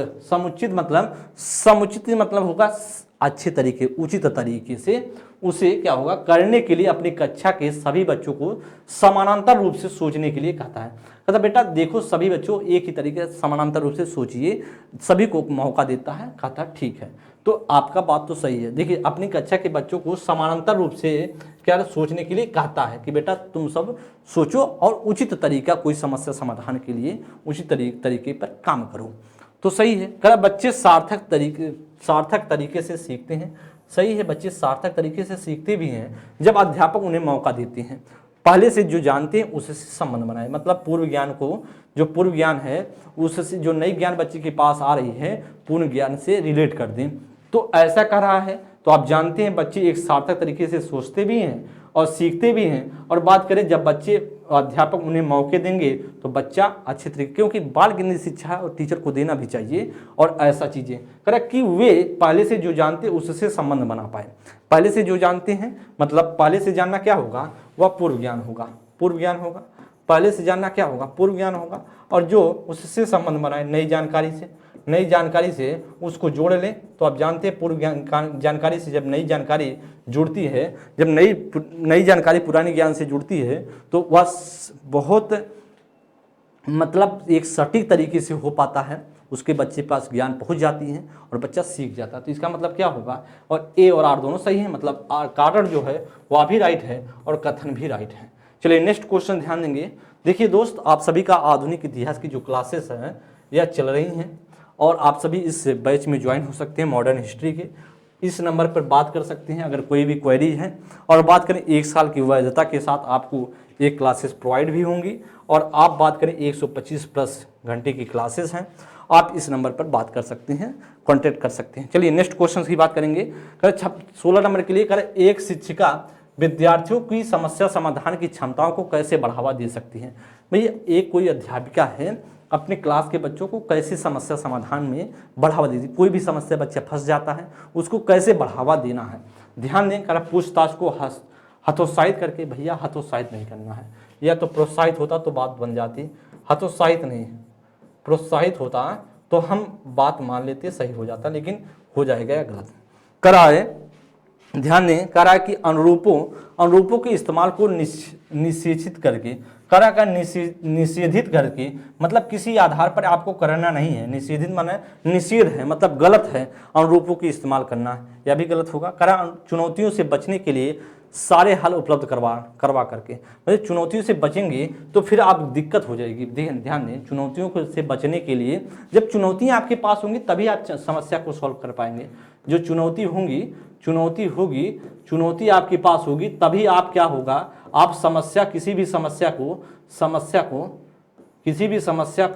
Speaker 1: मतलब होगा अच्छे तरीके, उचित तरीके से उसे क्या होगा करने के लिए अपनी कक्षा के सभी बच्चों को समानांतर रूप से सोचने के लिए कहता है। कहता बेटा देखो सभी बच्चों एक ही तरीके से समानांतर रूप से सोचिए, सभी को मौका देता है। कहता ठीक है, तो आपका बात तो सही है। देखिए अपनी कक्षा के बच्चों को समानांतर रूप से क्या सोचने के लिए कहता है कि बेटा तुम सब सोचो और उचित तरीका कोई समस्या समाधान के लिए उचित तरीके पर काम करो, तो सही है। कह बच्चे सार्थक तरीके से सीखते हैं, सही है, बच्चे सार्थक तरीके से सीखते भी हैं जब अध्यापक उन्हें मौका देते हैं, पहले से जो जानते हैं उससे संबंध बनाए। मतलब पूर्व ज्ञान को, जो पूर्व ज्ञान है उससे जो नई ज्ञान बच्चे के पास आ रही है पूर्ण ज्ञान से रिलेट कर दें, तो ऐसा कर रहा है। तो आप जानते हैं बच्चे एक सार्थक तरीके से सोचते भी हैं और सीखते भी हैं। और बात करें जब बच्चे अध्यापक उन्हें मौके देंगे तो बच्चा अच्छे तरीके, क्योंकि बाल केंद्रित शिक्षा और टीचर को देना भी चाहिए और ऐसा चीज़ें करें कि वे पहले से जो जानते उससे संबंध बना पाए। पहले से जो जानते हैं मतलब पहले से जानना क्या होगा, वह पूर्व ज्ञान होगा, पूर्व ज्ञान होगा। पहले से जानना क्या होगा, पूर्व ज्ञान होगा। और जो उससे संबंध बनाए नई जानकारी से उसको जोड़ लें, तो आप जानते हैं पूर्व जानकारी से जब नई जानकारी जुड़ती है, जब नई जानकारी पुरानी ज्ञान से जुड़ती है तो वह बहुत मतलब एक सटीक तरीके से हो पाता है, उसके बच्चे पास ज्ञान पहुंच जाती है और बच्चा सीख जाता है। तो इसका मतलब क्या होगा, और ए और आर दोनों सही है, मतलब कारण जो है वह भी राइट है और कथन भी राइट है। चलिए नेक्स्ट क्वेश्चन ध्यान देंगे। देखिए दोस्त, आप सभी का आधुनिक इतिहास की जो क्लासेस हैं यह चल रही हैं और आप सभी इस बैच में ज्वाइन हो सकते हैं मॉडर्न हिस्ट्री के। इस नंबर पर बात कर सकते हैं अगर कोई भी क्वेरी है। और बात करें 1 साल की वैधता के साथ आपको एक क्लासेस प्रोवाइड भी होंगी। और आप बात करें 125 प्लस घंटे की क्लासेस हैं, आप इस नंबर पर बात कर सकते हैं, कॉन्टैक्ट कर सकते हैं। चलिए नेक्स्ट क्वेश्चन की बात करेंगे। 16 नंबर के लिए एक शिक्षिका विद्यार्थियों की समस्या समाधान की क्षमताओं को कैसे बढ़ावा दे सकती है। भैया एक कोई अध्यापिका है अपने क्लास के बच्चों को कैसे समस्या समाधान में बढ़ावा देती, कोई भी समस्या बच्चा फंस जाता है उसको कैसे बढ़ावा देना है। ध्यान दें, पूछताछ को हतोत्साहित करके, भैया हतोत्साहित नहीं करना है, या तो प्रोत्साहित होता तो बात बन जाती, हतोत्साहित नहीं, प्रोत्साहित होता तो हम बात मान लेते, सही हो जाता, लेकिन हो जाएगा या गलत। कराए ध्यान दें, करा कि अनुरूपों के इस्तेमाल को निषेधित करके, करा का निषेधित करके मतलब किसी आधार पर आपको करना नहीं है। निषेधित माने निषेध है, मतलब गलत है अनुरूपों की इस्तेमाल करना, यह भी गलत होगा। करा चुनौतियों से बचने के लिए सारे हल उपलब्ध करवा करके, मतलब चुनौतियों से बचेंगे तो फिर आप दिक्कत हो जाएगी। ध्यान दें, चुनौतियों से बचने के लिए जब चुनौतियां आपके पास होंगी तभी आप समस्या को सॉल्व कर पाएंगे। जो चुनौती आपके पास होगी तभी आप क्या होगा, आप किसी भी समस्या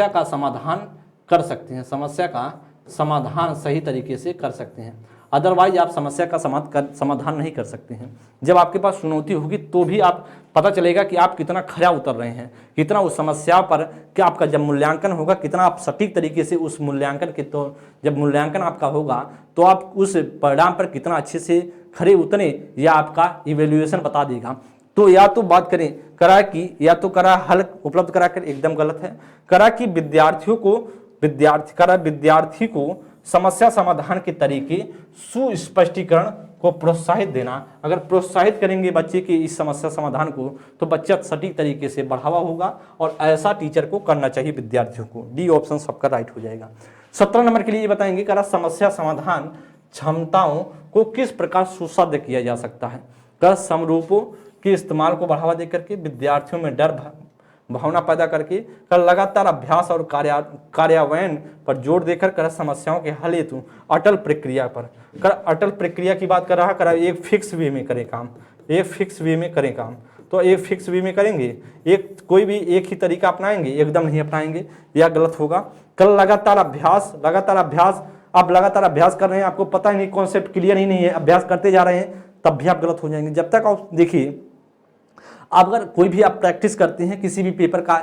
Speaker 1: का समाधान कर सकते हैं, समस्या का समाधान सही तरीके से कर सकते हैं। अदरवाइज आप समस्या का समाधान नहीं कर सकते हैं। जब आपके पास चुनौती होगी तो भी आप पता चलेगा कि आप कितना खरा उतर रहे हैं, कितना उस समस्या पर क्या आपका जब मूल्यांकन होगा कितना आप सटीक तरीके से उस मूल्यांकन के, तो जब मूल्यांकन आपका होगा तो आप उस परिणाम पर कितना अच्छे से खरे उतरे यह आपका इवेल्युएशन बता देगा। तो या तो बात करें करा कि या तो करा हल उपलब्ध कराकर, एकदम गलत है। करा कि विद्यार्थी को समस्या समाधान के तरीके सुस्पष्टीकरण को प्रोत्साहित देना। अगर प्रोत्साहित करेंगे बच्चे के इस समस्या समाधान को तो बच्चा सटीक तरीके से बढ़ावा होगा और ऐसा टीचर को करना चाहिए विद्यार्थियों को। डी ऑप्शन सबका राइट हो जाएगा। 17 नंबर के लिए बताएंगे करा समस्या समाधान क्षमताओं को किस प्रकार सुसाध्य किया जा सकता है। कर समरूपों के इस्तेमाल को बढ़ावा देकर के, विद्यार्थियों में डर भावना पैदा करके, कर लगातार अभ्यास और कार्यान्वयन पर जोर देकर, कर समस्याओं के हल हेतु अटल प्रक्रिया पर, कर अटल प्रक्रिया की बात कर रहा, कर एक फिक्स वे में करे काम, एक फिक्स वे में करें काम। तो एक फिक्स वे में करेंगे, एक कोई भी एक ही तरीका अपनाएंगे, एकदम नहीं अपनाएंगे, यह गलत होगा। कल लगातार अभ्यास, आप लगातार अभ्यास कर रहे हैं, आपको पता ही नहीं, कॉन्सेप्ट क्लियर ही नहीं है, अभ्यास करते जा रहे हैं, तब भी आप गलत हो जाएंगे। जब तक आप देखिए, अगर कोई भी आप प्रैक्टिस करते हैं, किसी भी पेपर का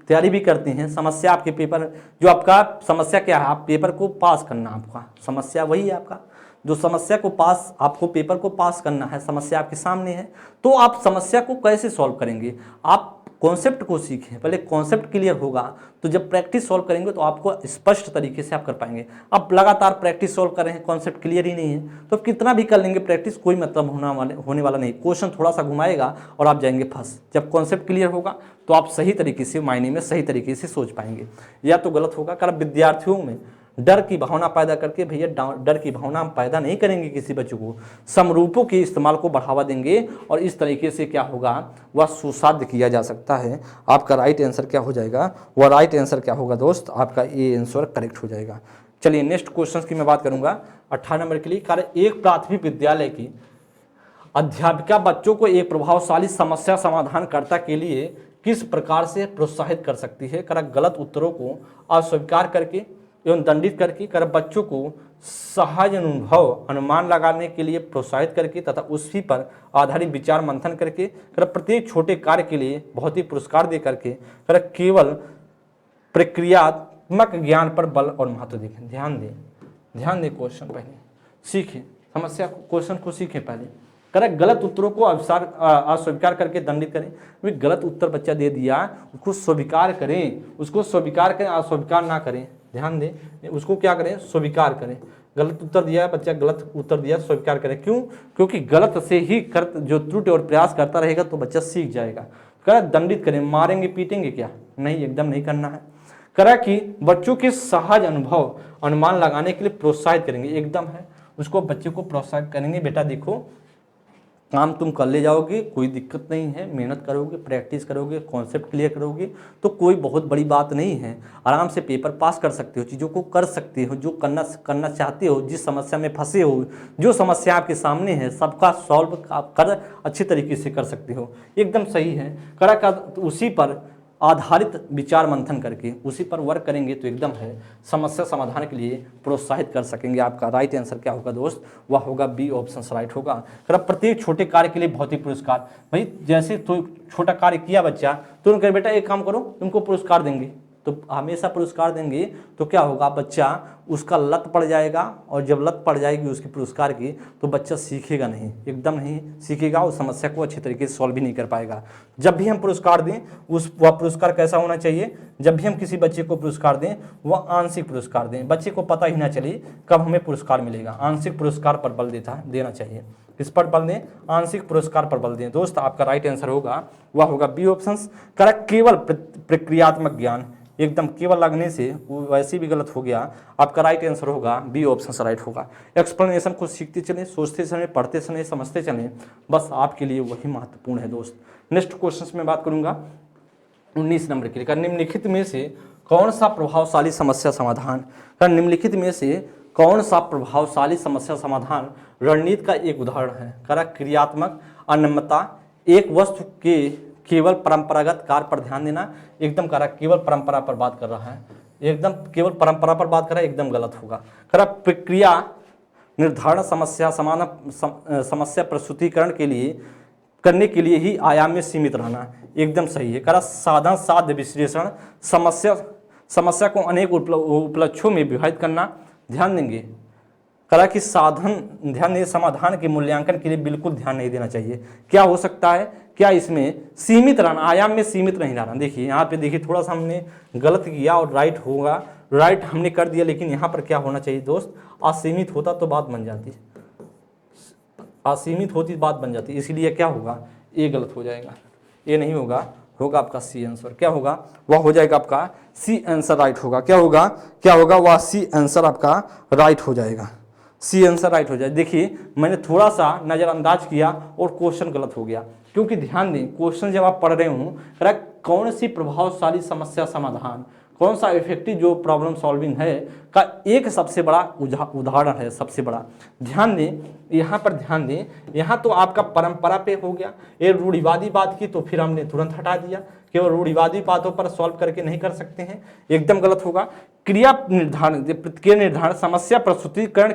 Speaker 1: तैयारी भी करते हैं, समस्या आपके पेपर, जो आपका समस्या क्या है, आप पेपर को पास करना, आपका समस्या वही है, आपका जो समस्या को पास, आपको पेपर को पास करना है, समस्या आपके सामने है, तो आप समस्या को कैसे सॉल्व करेंगे? आप कॉन्सेप्ट को सीखें, पहले कॉन्सेप्ट क्लियर होगा तो जब प्रैक्टिस सॉल्व करेंगे तो आपको स्पष्ट तरीके से आप कर पाएंगे। अब लगातार प्रैक्टिस सॉल्व कर रहे हैं, कॉन्सेप्ट क्लियर ही नहीं है, तो कितना भी कर लेंगे प्रैक्टिस, कोई मतलब होने वाला नहीं। क्वेश्चन थोड़ा सा घुमाएगा और आप जाएंगे फंस। जब कॉन्सेप्ट क्लियर होगा तो आप सही तरीके से, मायने में सही तरीके से सोच पाएंगे। या तो गलत होगा, कारण विद्यार्थियों में डर की भावना पैदा करके, भैया डर की भावना हम पैदा नहीं करेंगे किसी बच्चों को, समरूपों के इस्तेमाल को बढ़ावा देंगे और इस तरीके से क्या होगा, वह सुसाध्य किया जा सकता है। आपका राइट आंसर क्या हो जाएगा? वह राइट आंसर क्या होगा दोस्त? आपका ए आंसर करेक्ट हो जाएगा। चलिए नेक्स्ट क्वेश्चन की मैं बात करूंगा 18 नंबर के लिए। कार्य एक प्राथमिक विद्यालय की अध्यापिका बच्चों को एक प्रभावशाली समस्या समाधानकर्ता के लिए किस प्रकार से प्रोत्साहित कर सकती है? गलत उत्तरों को अस्वीकार करके एवं दंडित करके, बच्चों को सहज अनुभव अनुमान लगाने के लिए प्रोत्साहित करके तथा उसी पर आधारित विचार मंथन करके, प्रत्येक छोटे कार्य के लिए भौतिक पुरस्कार दे करके, केवल प्रक्रियात्मक ज्ञान पर बल और महत्व देखें। ध्यान दें क्वेश्चन पहले सीखें, समस्या को, क्वेश्चन को सीखें पहले। गलत उत्तरों को अस्वीकार करके दंडित करें। वे गलत उत्तर बच्चा दे दिया, उसको स्वीकार करें, अस्वीकार ना करें। ध्यान दें, उसको क्या करें? स्वीकार करें। गलत उत्तर दिया है बच्चा, गलत उत्तर दिया, स्वीकार करें। क्यों? क्योंकि गलत से ही जो त्रुटि और प्रयास करता रहेगा तो बच्चा सीख जाएगा। दंडित करें, मारेंगे पीटेंगे क्या? नहीं, एकदम नहीं करना है। कि बच्चों के सहज अनुभव अनुमान लगाने के लिए प्रोत्साहित करेंगे, एकदम है, उसको बच्चे को प्रोत्साहित करेंगे। बेटा देखो, काम तुम कर ले जाओगे, कोई दिक्कत नहीं है, मेहनत करोगे, प्रैक्टिस करोगे, कॉन्सेप्ट क्लियर करोगे तो कोई बहुत बड़ी बात नहीं है, आराम से पेपर पास कर सकते हो, चीज़ों को कर सकते हो, जो करना चाहते हो, जिस समस्या में फंसे हो, जो समस्या आपके सामने है, सबका सॉल्व कर अच्छे तरीके से कर सकते हो, एकदम सही है। उसी पर आधारित विचार मंथन करके उसी पर वर्क करेंगे तो एकदम है, समस्या समाधान के लिए प्रोत्साहित कर सकेंगे। आपका राइट आंसर क्या होगा दोस्त? वह होगा बी ऑप्शन राइट होगा। प्रत्येक छोटे कार्य के लिए भौतिक पुरस्कार, भाई जैसे तो छोटा कार्य किया बच्चा, तो उनका बेटा एक काम करो, तुमको पुरस्कार देंगे, तो हमेशा पुरस्कार देंगे तो क्या होगा, बच्चा उसका लत पड़ जाएगा, और जब लत पड़ जाएगी उसकी पुरस्कार की तो बच्चा सीखेगा नहीं, एकदम नहीं सीखेगा, उस समस्या को अच्छे तरीके से सॉल्व भी नहीं कर पाएगा। जब भी हम पुरस्कार दें वह पुरस्कार कैसा होना चाहिए? जब भी हम किसी बच्चे को पुरस्कार दें वह आंशिक पुरस्कार दें, बच्चे को पता ही ना चले कब हमें पुरस्कार मिलेगा। आंशिक पुरस्कार पर बल देना चाहिए। किस पर बल दें? आंशिक पुरस्कार पर बल दें। दोस्त आपका राइट आंसर होगा वह होगा बी ऑप्शन। केवल प्रक्रियात्मक ज्ञान, एकदम केवल लगने से वैसे भी गलत हो गया। आपका राइट आंसर होगा बी ऑप्शन राइट होगा। एक्सप्लेनेशन को सीखते चलें, सोचते चलें, पढ़ते चलें, समझते चलें, बस आपके लिए वही महत्वपूर्ण है दोस्त। नेक्स्ट क्वेश्चन में बात करूंगा 19 नंबर के लिए। निम्नलिखित में से कौन सा प्रभावशाली समस्या समाधान, निम्नलिखित में से कौन सा प्रभावशाली समस्या समाधान रणनीति का एक उदाहरण है? क्रियात्मक अनम्यता, एक वस्तु के केवल परंपरागत कार्य पर ध्यान देना, एकदम केवल परंपरा पर बात कर रहा है, एकदम केवल परंपरा पर बात कर रहा है, एकदम गलत होगा। प्रक्रिया निर्धारण समस्या प्रस्तुतिकरण करने के लिए ही आयाम में सीमित रहना, एकदम सही है। साधन साध्य विश्लेषण, समस्या को अनेक उपलक्ष्यों में विभाजित करना, ध्यान देंगे। कि साधन ध्यान दें, समाधान के मूल्यांकन के लिए बिल्कुल ध्यान नहीं देना चाहिए। क्या हो सकता है? क्या इसमें सीमित रहना, आयाम में सीमित नहीं रहना। देखिए यहाँ पे देखिए, थोड़ा सा हमने गलत किया और राइट होगा, राइट हमने कर दिया, लेकिन यहाँ पर क्या होना चाहिए दोस्त? असीमित होता तो बात बन जाती, असीमित होती बात बन जाती, इसीलिए क्या होगा? ये गलत हो जाएगा, ये नहीं होगा, होगा आपका सी आंसर। क्या होगा? वह हो जाएगा आपका सी आंसर राइट होगा। क्या होगा? वह सी आंसर आपका राइट हो जाएगा, सी आंसर राइट हो जाए। देखिए मैंने थोड़ा सा नज़रअंदाज किया और क्वेश्चन गलत हो गया, क्योंकि ध्यान दें क्वेश्चन जब आप पढ़ रहे हो, कौन सी प्रभावशाली समस्या समाधान, कौन सा इफेक्टिव जो प्रॉब्लम सॉल्विंग है का एक सबसे बड़ा उदाहरण है। सबसे बड़ा ध्यान दें, यहाँ पर ध्यान दें, यहाँ तो आपका परंपरा पे हो गया, ये रूढ़िवादी बात की तो फिर हमने तुरंत हटा दिया, केवल रूढ़िवादी बातों पर सॉल्व करके नहीं कर सकते हैं, एकदम गलत होगा। क्रिया निर्धारण समस्या प्रस्तुतिकरण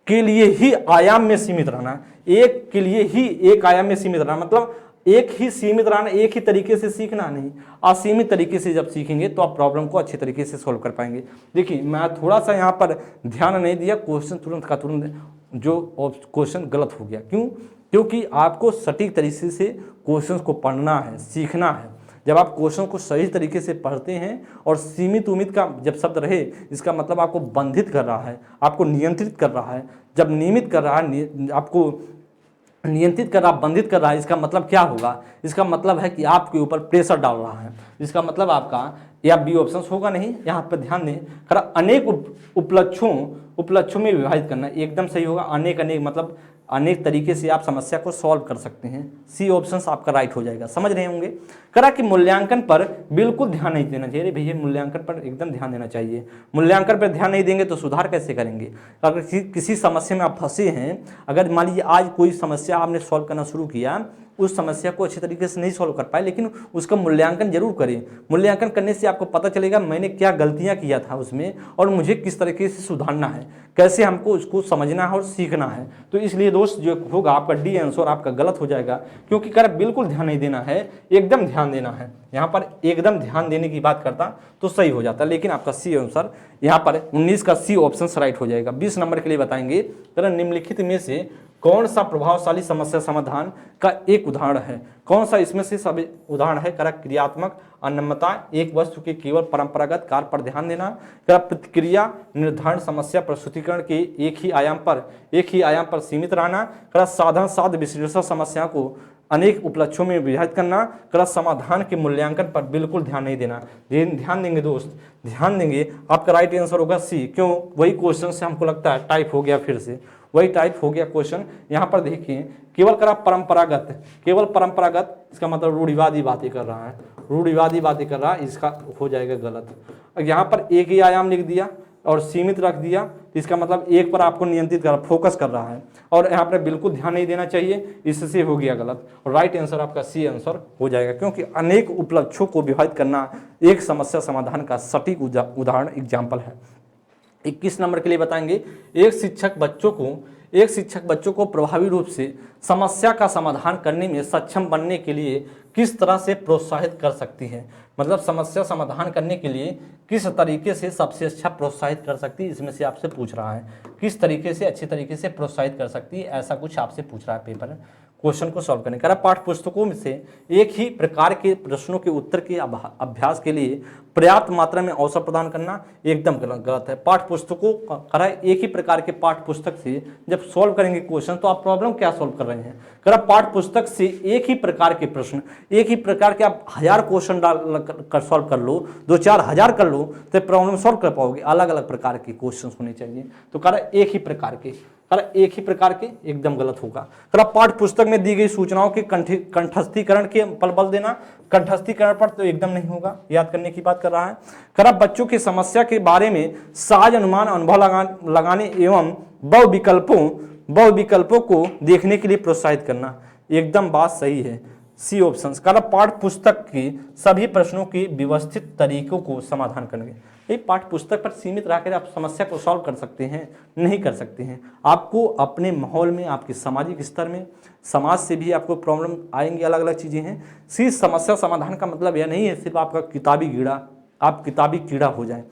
Speaker 1: के लिए ही आयाम में सीमित रहना, एक के लिए ही एक आयाम में सीमित रहना, मतलब एक ही सीमित रहना, एक ही तरीके से सीखना नहीं, असीमित तरीके से जब सीखेंगे तो आप प्रॉब्लम को अच्छे तरीके से सॉल्व कर पाएंगे। देखिए मैं थोड़ा सा यहाँ पर ध्यान नहीं दिया, क्वेश्चन तुरंत का तुरंत जो क्वेश्चन गलत हो गया। क्यों? क्योंकि आपको सटीक तरीके से क्वेश्चन को पढ़ना है, सीखना है। जब आप क्वेश्चन को सही तरीके से पढ़ते हैं और सीमित उम्मीद का जब शब्द रहे, इसका मतलब आपको बंधित कर रहा है, आपको नियंत्रित कर रहा है। जब नियमित कर रहा है, आपको नियंत्रित कर रहा, बंधित कर रहा है, इसका मतलब क्या होगा? इसका मतलब है कि आपके ऊपर प्रेशर डाल रहा है। इसका मतलब आपका या बी ऑप्शन होगा नहीं। यहाँ पर ध्यान दें, खरा अनेक उपलक्ष्यों में विभाजित करना एकदम सही होगा। अनेक मतलब अनेक तरीके से आप समस्या को सॉल्व कर सकते हैं। सी ऑप्शन आपका राइट हो जाएगा। समझ रहे होंगे। करा कि मूल्यांकन पर बिल्कुल ध्यान नहीं देना चाहिए। भैया मूल्यांकन पर एकदम ध्यान देना चाहिए। मूल्यांकन पर ध्यान नहीं देंगे तो सुधार कैसे करेंगे? अगर किसी समस्या में आप फंसे हैं, अगर मान लीजिए आज कोई समस्या आपने सॉल्व करना शुरू किया, उस समस्या को अच्छे तरीके से नहीं सॉल्व कर पाए, लेकिन उसका मूल्यांकन जरूर करें। मूल्यांकन करने से आपको पता चलेगा मैंने क्या गलतियां किया था उसमें और मुझे किस तरीके से सुधारना है, कैसे हमको उसको समझना है और सीखना है। तो इसलिए दोस्त जो होगा आपका डी आंसर आपका गलत हो जाएगा, क्योंकि कर बिल्कुल ध्यान नहीं देना है, एकदम ध्यान देना है। यहाँ पर एकदम ध्यान देने की बात करता तो सही हो जाता, लेकिन आपका सी आंसर यहाँ पर 19 का सी ऑप्शन राइट हो जाएगा। 20 नंबर के लिए बताएंगे, निम्नलिखित में से कौन सा प्रभावशाली समस्या समाधान का एक उदाहरण है? कौन सा इसमें से सब उदाहरण है? करा क्रियात्मक अनम्यता, एक वस्तु के केवल परंपरागत कार्य पर ध्यान देना, करा प्रतिक्रिया निर्धारण समस्या प्रस्तुतिकरण के एक ही आयाम पर सीमित रहना, करा साधन साध्य विश्लेषण समस्या को अनेक उपलक्ष्यों में विभाजित करना, करा समाधान के मूल्यांकन पर बिल्कुल ध्यान नहीं देना। ध्यान देंगे दोस्त, ध्यान देंगे, आपका राइट आंसर होगा सी। क्यों? वही क्वेश्चन से हमको लगता है टाइप हो गया, फिर से वही टाइप हो गया क्वेश्चन। यहाँ पर देखिए केवल करा परंपरागत, केवल परंपरागत, इसका मतलब रूढ़िवादी बातें कर रहा है, रूढ़िवादी बातें कर रहा है, इसका हो जाएगा गलत। यहाँ पर एक ही आयाम लिख दिया और सीमित रख दिया, तो इसका मतलब एक पर आपको नियंत्रित कर फोकस कर रहा है, और यहाँ पर बिल्कुल ध्यान नहीं देना चाहिए, इससे हो गया गलत। और राइट आंसर आपका सी आंसर हो जाएगा, क्योंकि अनेक उपलक्ष्यों को विभाजित करना एक समस्या समाधान का सटीक उदाहरण एग्जाम्पल है। 21 नंबर के लिए बताएंगे, एक शिक्षक बच्चों को प्रभावी रूप से समस्या का समाधान करने में सक्षम बनने के लिए किस तरह से प्रोत्साहित कर सकती है? मतलब समस्या समाधान करने के लिए किस तरीके से सबसे अच्छा प्रोत्साहित कर सकती है, इसमें से आपसे पूछ रहा है। किस तरीके से अच्छे तरीके से प्रोत्साहित कर सकती है, ऐसा कुछ आपसे पूछ रहा है पेपर क्वेश्चन को सॉल्व करने का। पाठ्य पुस्तकों में से एक ही प्रकार के प्रश्नों के उत्तर के अभ्यास के लिए पर्याप्त मात्रा में अवसर प्रदान करना एकदम गलत है। पाठ्य पुस्तकों का एक ही प्रकार के पाठ्य पुस्तक से जब सॉल्व करेंगे क्वेश्चन, तो आप प्रॉब्लम क्या सॉल्व कर रहे हैं? करा पाठ्य पुस्तक से एक ही प्रकार के प्रश्न, एक ही प्रकार के आप 1000 क्वेश्चन डाल कर सॉल्व कर लो, 2-4 हजार कर लो, तो प्रॉब्लम सॉल्व कर पाओगे। अलग अलग प्रकार के क्वेश्चन होने चाहिए। तो करा एक ही प्रकार के, एक ही प्रकार के, एकदम गलत होगा। करा पाठ्य पुस्तक में दी गई सूचनाओं के कंठस्थीकरण के पर बल देना, कंठस्थीकरण पर तो एकदम नहीं होगा, याद करने की बात कर रहा है। करा बच्चों की समस्या के बारे में सहज अनुमान अनुभव लगाने एवं बहु विकल्पों को देखने के लिए प्रोत्साहित करना, एकदम बात सही है, सी ऑप्शन। करा पाठ्य पुस्तक के सभी प्रश्नों के व्यवस्थित तरीकों को समाधान करेंगे। ये पाठ्य पुस्तक पर सीमित रहकर आप समस्या को सॉल्व कर सकते हैं? नहीं कर सकते हैं। आपको अपने माहौल में, आपके सामाजिक स्तर में, समाज से भी आपको प्रॉब्लम आएंगी, अलग अलग चीज़ें हैं। सिर्फ समस्या समाधान का मतलब यह नहीं है सिर्फ आपका किताबी कीड़ा, आप किताबी कीड़ा हो जाए।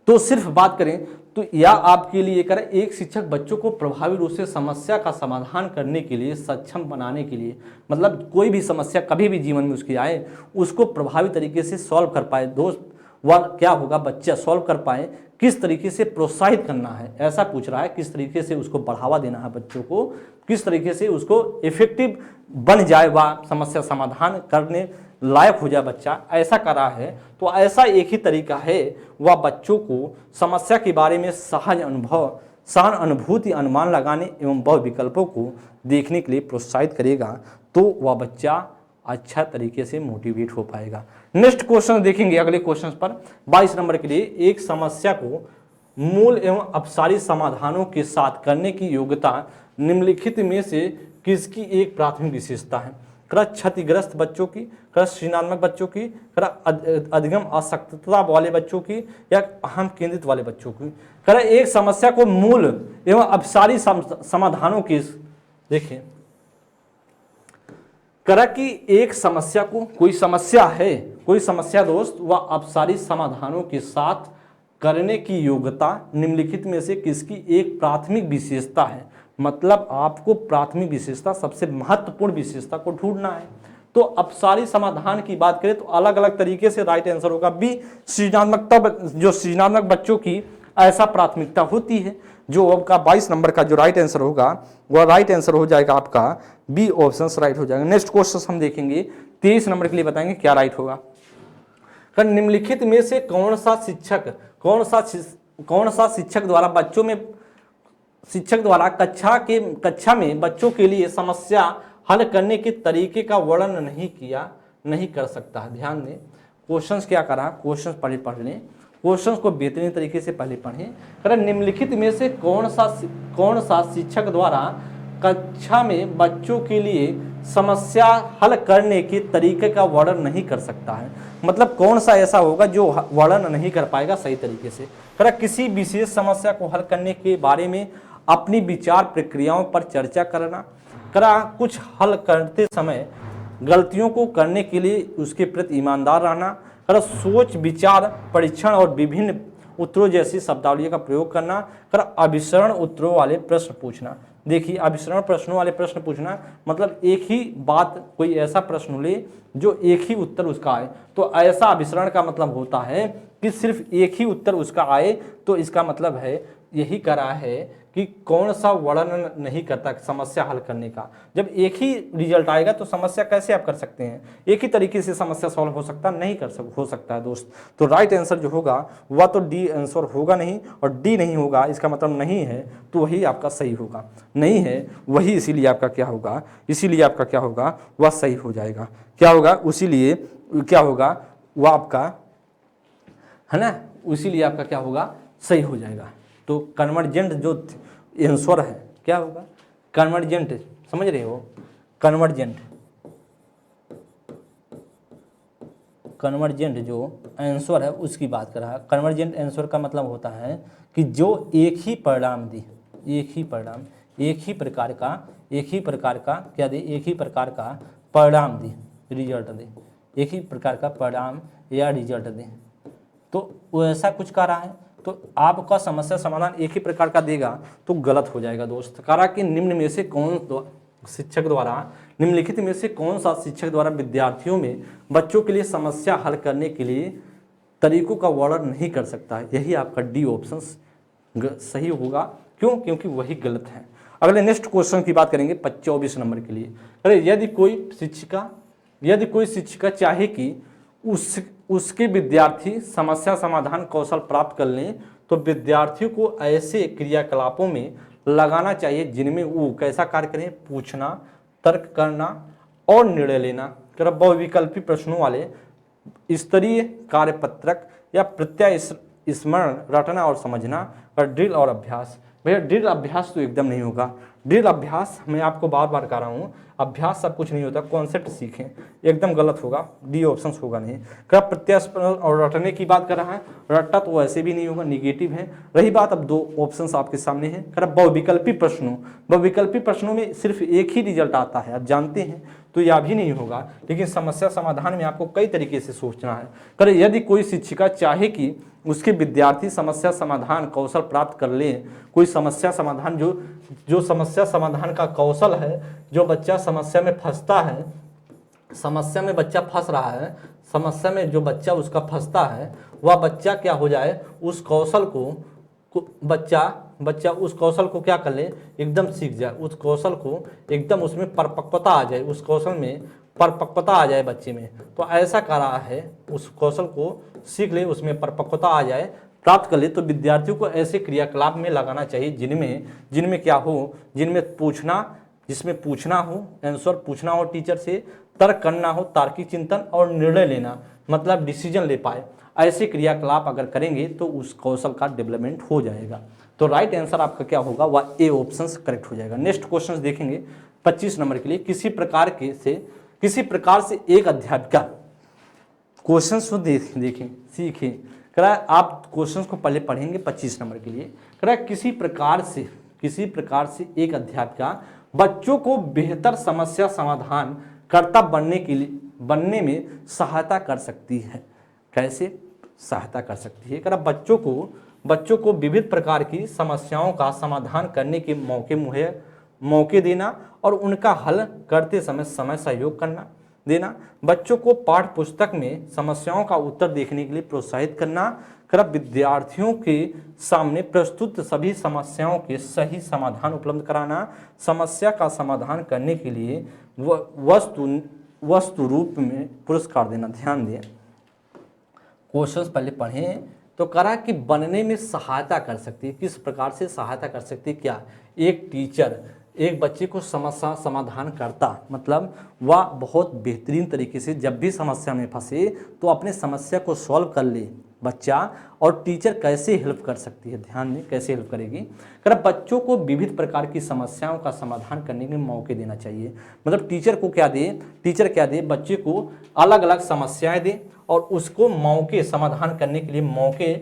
Speaker 1: तो सिर्फ बात करें तो या आपके लिए करें, एक शिक्षक बच्चों को प्रभावी रूप से समस्या का समाधान करने के लिए सक्षम बनाने के लिए, मतलब कोई भी समस्या कभी भी जीवन में उसकी आए, उसको प्रभावी तरीके से सॉल्व कर पाए दोस्त, वह क्या होगा, बच्चा सॉल्व कर पाए, किस तरीके से प्रोत्साहित करना है, ऐसा पूछ रहा है। किस तरीके से उसको बढ़ावा देना है बच्चों को, किस तरीके से उसको इफेक्टिव बन जाए, वह समस्या समाधान करने लायक हो जाए बच्चा, ऐसा कर रहा है। तो ऐसा एक ही तरीका है, वह बच्चों को समस्या के बारे में सहज अनुभूति अनुमान लगाने एवं बहु विकल्पों को देखने के लिए प्रोत्साहित करेगा। तो वह बच्चा अच्छा तरीके से मोटिवेट हो पाएगा। नेक्स्ट क्वेश्चन देखेंगे अगले क्वेश्चन पर 22 नंबर के लिए, एक समस्या को मूल एवं अपसारी समाधानों के साथ करने की योग्यता निम्नलिखित में से किसकी एक प्राथमिक विशेषता है? करा क्षतिग्रस्त बच्चों की, करा सृजनात्मक बच्चों की, करा अधिगम आसक्तता वाले बच्चों की, या अहम केंद्रित वाले बच्चों की। करा एक समस्या को मूल एवं अपसारी समाधानों की, देखिए करा कि एक समस्या को, कोई समस्या है, कोई समस्या दोस्त, वह अपसारी समाधानों के साथ करने की योग्यता निम्नलिखित में से किसकी एक प्राथमिक विशेषता है? मतलब आपको प्राथमिक विशेषता, सबसे महत्वपूर्ण विशेषता को ढूंढना है। तो अपसारी समाधान की बात करें तो अलग अलग तरीके से राइट आंसर होगा बी, सृजनात्मकता, जो सृजनात्मक बच्चों की ऐसा प्राथमिकता होती है। जो आपका 22 नंबर का जो राइट आंसर होगा वह राइट आंसर हो जाएगा आपका बी ऑप्शन राइट हो जाएगा। नेक्स्ट क्वेश्चन हम देखेंगे 23 नंबर के लिए, बताएंगे क्या राइट होगा। निम्नलिखित में से कौन सा शिक्षक द्वारा कक्षा में बच्चों के लिए समस्या हल करने के तरीके का वर्णन नहीं कर सकता है। ध्यान दें, क्वेश्चंस क्या करा, क्वेश्चंस पढ़ लें, क्वेश्चंस को बेहतरीन तरीके से पहले पढ़ें। निम्नलिखित में से कौन सा शिक्षक द्वारा कक्षा में बच्चों के लिए समस्या हल करने के तरीके का वर्णन नहीं कर सकता है? मतलब कौन सा ऐसा होगा जो वर्णन नहीं कर पाएगा सही तरीके से। किसी विशेष समस्या को हल करने के बारे में अपनी विचार प्रक्रियाओं पर चर्चा करना, कुछ हल करते समय गलतियों को करने के लिए उसके प्रति ईमानदार रहना, सोच विचार परीक्षण और विभिन्न उत्तरों जैसी शब्दावली का प्रयोग करना, अभिसरण उत्तरों वाले प्रश्न पूछना। देखिए, अभिसरण प्रश्नों वाले प्रश्न पूछना मतलब एक ही बात, कोई ऐसा प्रश्न ले जो एक ही उत्तर उसका आए। तो ऐसा अभिसरण का मतलब होता है कि सिर्फ एक ही उत्तर उसका आए। तो इसका मतलब है, यही करा है कि कौन सा वर्णन नहीं करता समस्या हल करने का। जब एक ही रिजल्ट आएगा तो समस्या कैसे आप कर सकते हैं? एक ही तरीके से समस्या सॉल्व हो सकता हो सकता है दोस्त। तो राइट आंसर जो होगा वह तो डी आंसर होगा नहीं, और डी नहीं होगा इसका मतलब नहीं है, तो वही आपका सही होगा। नहीं है वही, इसीलिए आपका क्या होगा, वह सही हो जाएगा। क्या होगा, इसीलिए क्या होगा, वह आपका है ना, इसीलिए आपका क्या होगा, सही हो जाएगा। तो कन्वर्जेंट जो आंसर है क्या होगा, कन्वर्जेंट, समझ रहे हो, कन्वर्जेंट जो आंसर है उसकी बात कर रहा है। कन्वर्जेंट आंसर का मतलब होता है कि जो एक ही परिणाम दे, एक ही प्रकार का क्या दे, एक ही प्रकार का परिणाम दे, रिजल्ट दे, एक ही प्रकार का परिणाम या रिजल्ट दे। तो वो ऐसा कुछ कर रहा है तो आपका समस्या समाधान एक ही प्रकार का देगा तो गलत हो जाएगा दोस्त। कि निम्नलिखित में से कौन सा शिक्षक द्वारा विद्यार्थियों में बच्चों के लिए समस्या हल करने के लिए तरीकों का वर्णन नहीं कर सकता है? यही आपका डी ऑप्शन सही होगा। क्यों? क्योंकि वही गलत है। अगले नेक्स्ट क्वेश्चन की बात करेंगे 24 नंबर के लिए। अरे यदि कोई शिक्षिका चाहे कि उसके विद्यार्थी समस्या समाधान कौशल प्राप्त कर लें तो विद्यार्थियों को ऐसे क्रियाकलापों में लगाना चाहिए जिनमें वो कैसा कार्य करें, पूछना, तर्क करना और निर्णय लेना। बहुविकल्पी प्रश्नों वाले स्तरीय कार्यपत्रक या प्रत्यय स्मरण रटना और समझना, और ड्रिल और अभ्यास। भैया ड्रिल अभ्यास तो एकदम नहीं होगा। ड्रिल अभ्यास मैं आपको बार बार कह रहा हूँ, अभ्यास सब कुछ नहीं होता, कॉन्सेप्ट सीखें, एकदम गलत होगा, डी ऑप्शन होगा नहीं। क्या प्रत्यास्पद और रटने की बात कर रहा है, रट्टा तो वैसे भी नहीं होगा, निगेटिव है। रही बात अब दो ऑप्शंस आपके सामने हैं। बहुविकल्पी प्रश्नों में सिर्फ एक ही रिजल्ट आता है, आप जानते हैं, तो यह भी नहीं होगा। लेकिन समस्या समाधान में आपको कई तरीके से सोचना है। यदि कोई शिक्षिका चाहे कि उसके विद्यार्थी समस्या समाधान कौशल प्राप्त कर लें, कोई समस्या समाधान जो समस्या समाधान का कौशल है, जो बच्चा समस्या में फंसता है, समस्या में बच्चा फंस रहा है, समस्या में जो बच्चा उसका फंसता है, वह बच्चा क्या हो जाए, उस कौशल को बच्चा उस कौशल को क्या कर ले, एकदम सीख जाए, उस कौशल को एकदम उसमें परिपक्वता आ जाए, उस कौशल में परिपक्वता आ जाए बच्चे में। तो ऐसा कर रहा है, उस कौशल को सीख ले, उसमें परिपक्वता आ जाए, प्राप्त कर ले। तो विद्यार्थियों को ऐसे क्रियाकलाप में लगाना चाहिए जिनमें क्या हो, जिसमें पूछना हो, आंसर पूछना हो टीचर से, तर्क करना हो, तार्किक चिंतन और निर्णय लेना मतलब डिसीजन ले पाए, ऐसे क्रियाकलाप अगर करेंगे तो उस कौशल का डेवलपमेंट हो जाएगा। तो राइट आंसर आपका क्या होगा, वह ए ऑप्शन करेक्ट हो जाएगा। नेक्स्ट क्वेश्चन देखेंगे 25 नंबर के लिए, किसी प्रकार से एक अध्यापिका, क्वेश्चन को देखें सीखें, कह रहा है आप क्वेश्चन को पहले पढ़ेंगे 25 नंबर के लिए। कह रहा है किसी प्रकार से एक अध्यापिका बच्चों को बेहतर समस्या समाधान कर्ता बनने में सहायता कर सकती है। कैसे सहायता कर सकती है? कह रहा बच्चों को विविध प्रकार की समस्याओं का समाधान करने के मौके देना और उनका हल करते समय सहयोग देना, बच्चों को पाठ्य पुस्तक में समस्याओं का उत्तर देखने के लिए प्रोत्साहित करना, विद्यार्थियों के सामने प्रस्तुत सभी समस्याओं के सही समाधान उपलब्ध कराना, समस्या का समाधान करने के लिए वस्तु रूप में पुरस्कार देना। ध्यान दें, क्वेश्चन पहले पढ़ें तो करा कि बनने में सहायता कर सकती है। किस प्रकार से सहायता कर सकती है? क्या एक टीचर एक बच्चे को समस्या समाधान करता, मतलब वह बहुत बेहतरीन तरीके से जब भी समस्या में फंसे तो अपने समस्या को सॉल्व कर ले बच्चा, और टीचर कैसे हेल्प कर सकती है? ध्यान दें कैसे हेल्प करेगी। कर बच्चों को विविध प्रकार की समस्याओं का समाधान करने के मौके देना चाहिए। मतलब टीचर क्या दे, बच्चे को अलग अलग समस्याएं दे और उसको मौके समाधान करने के लिए मौके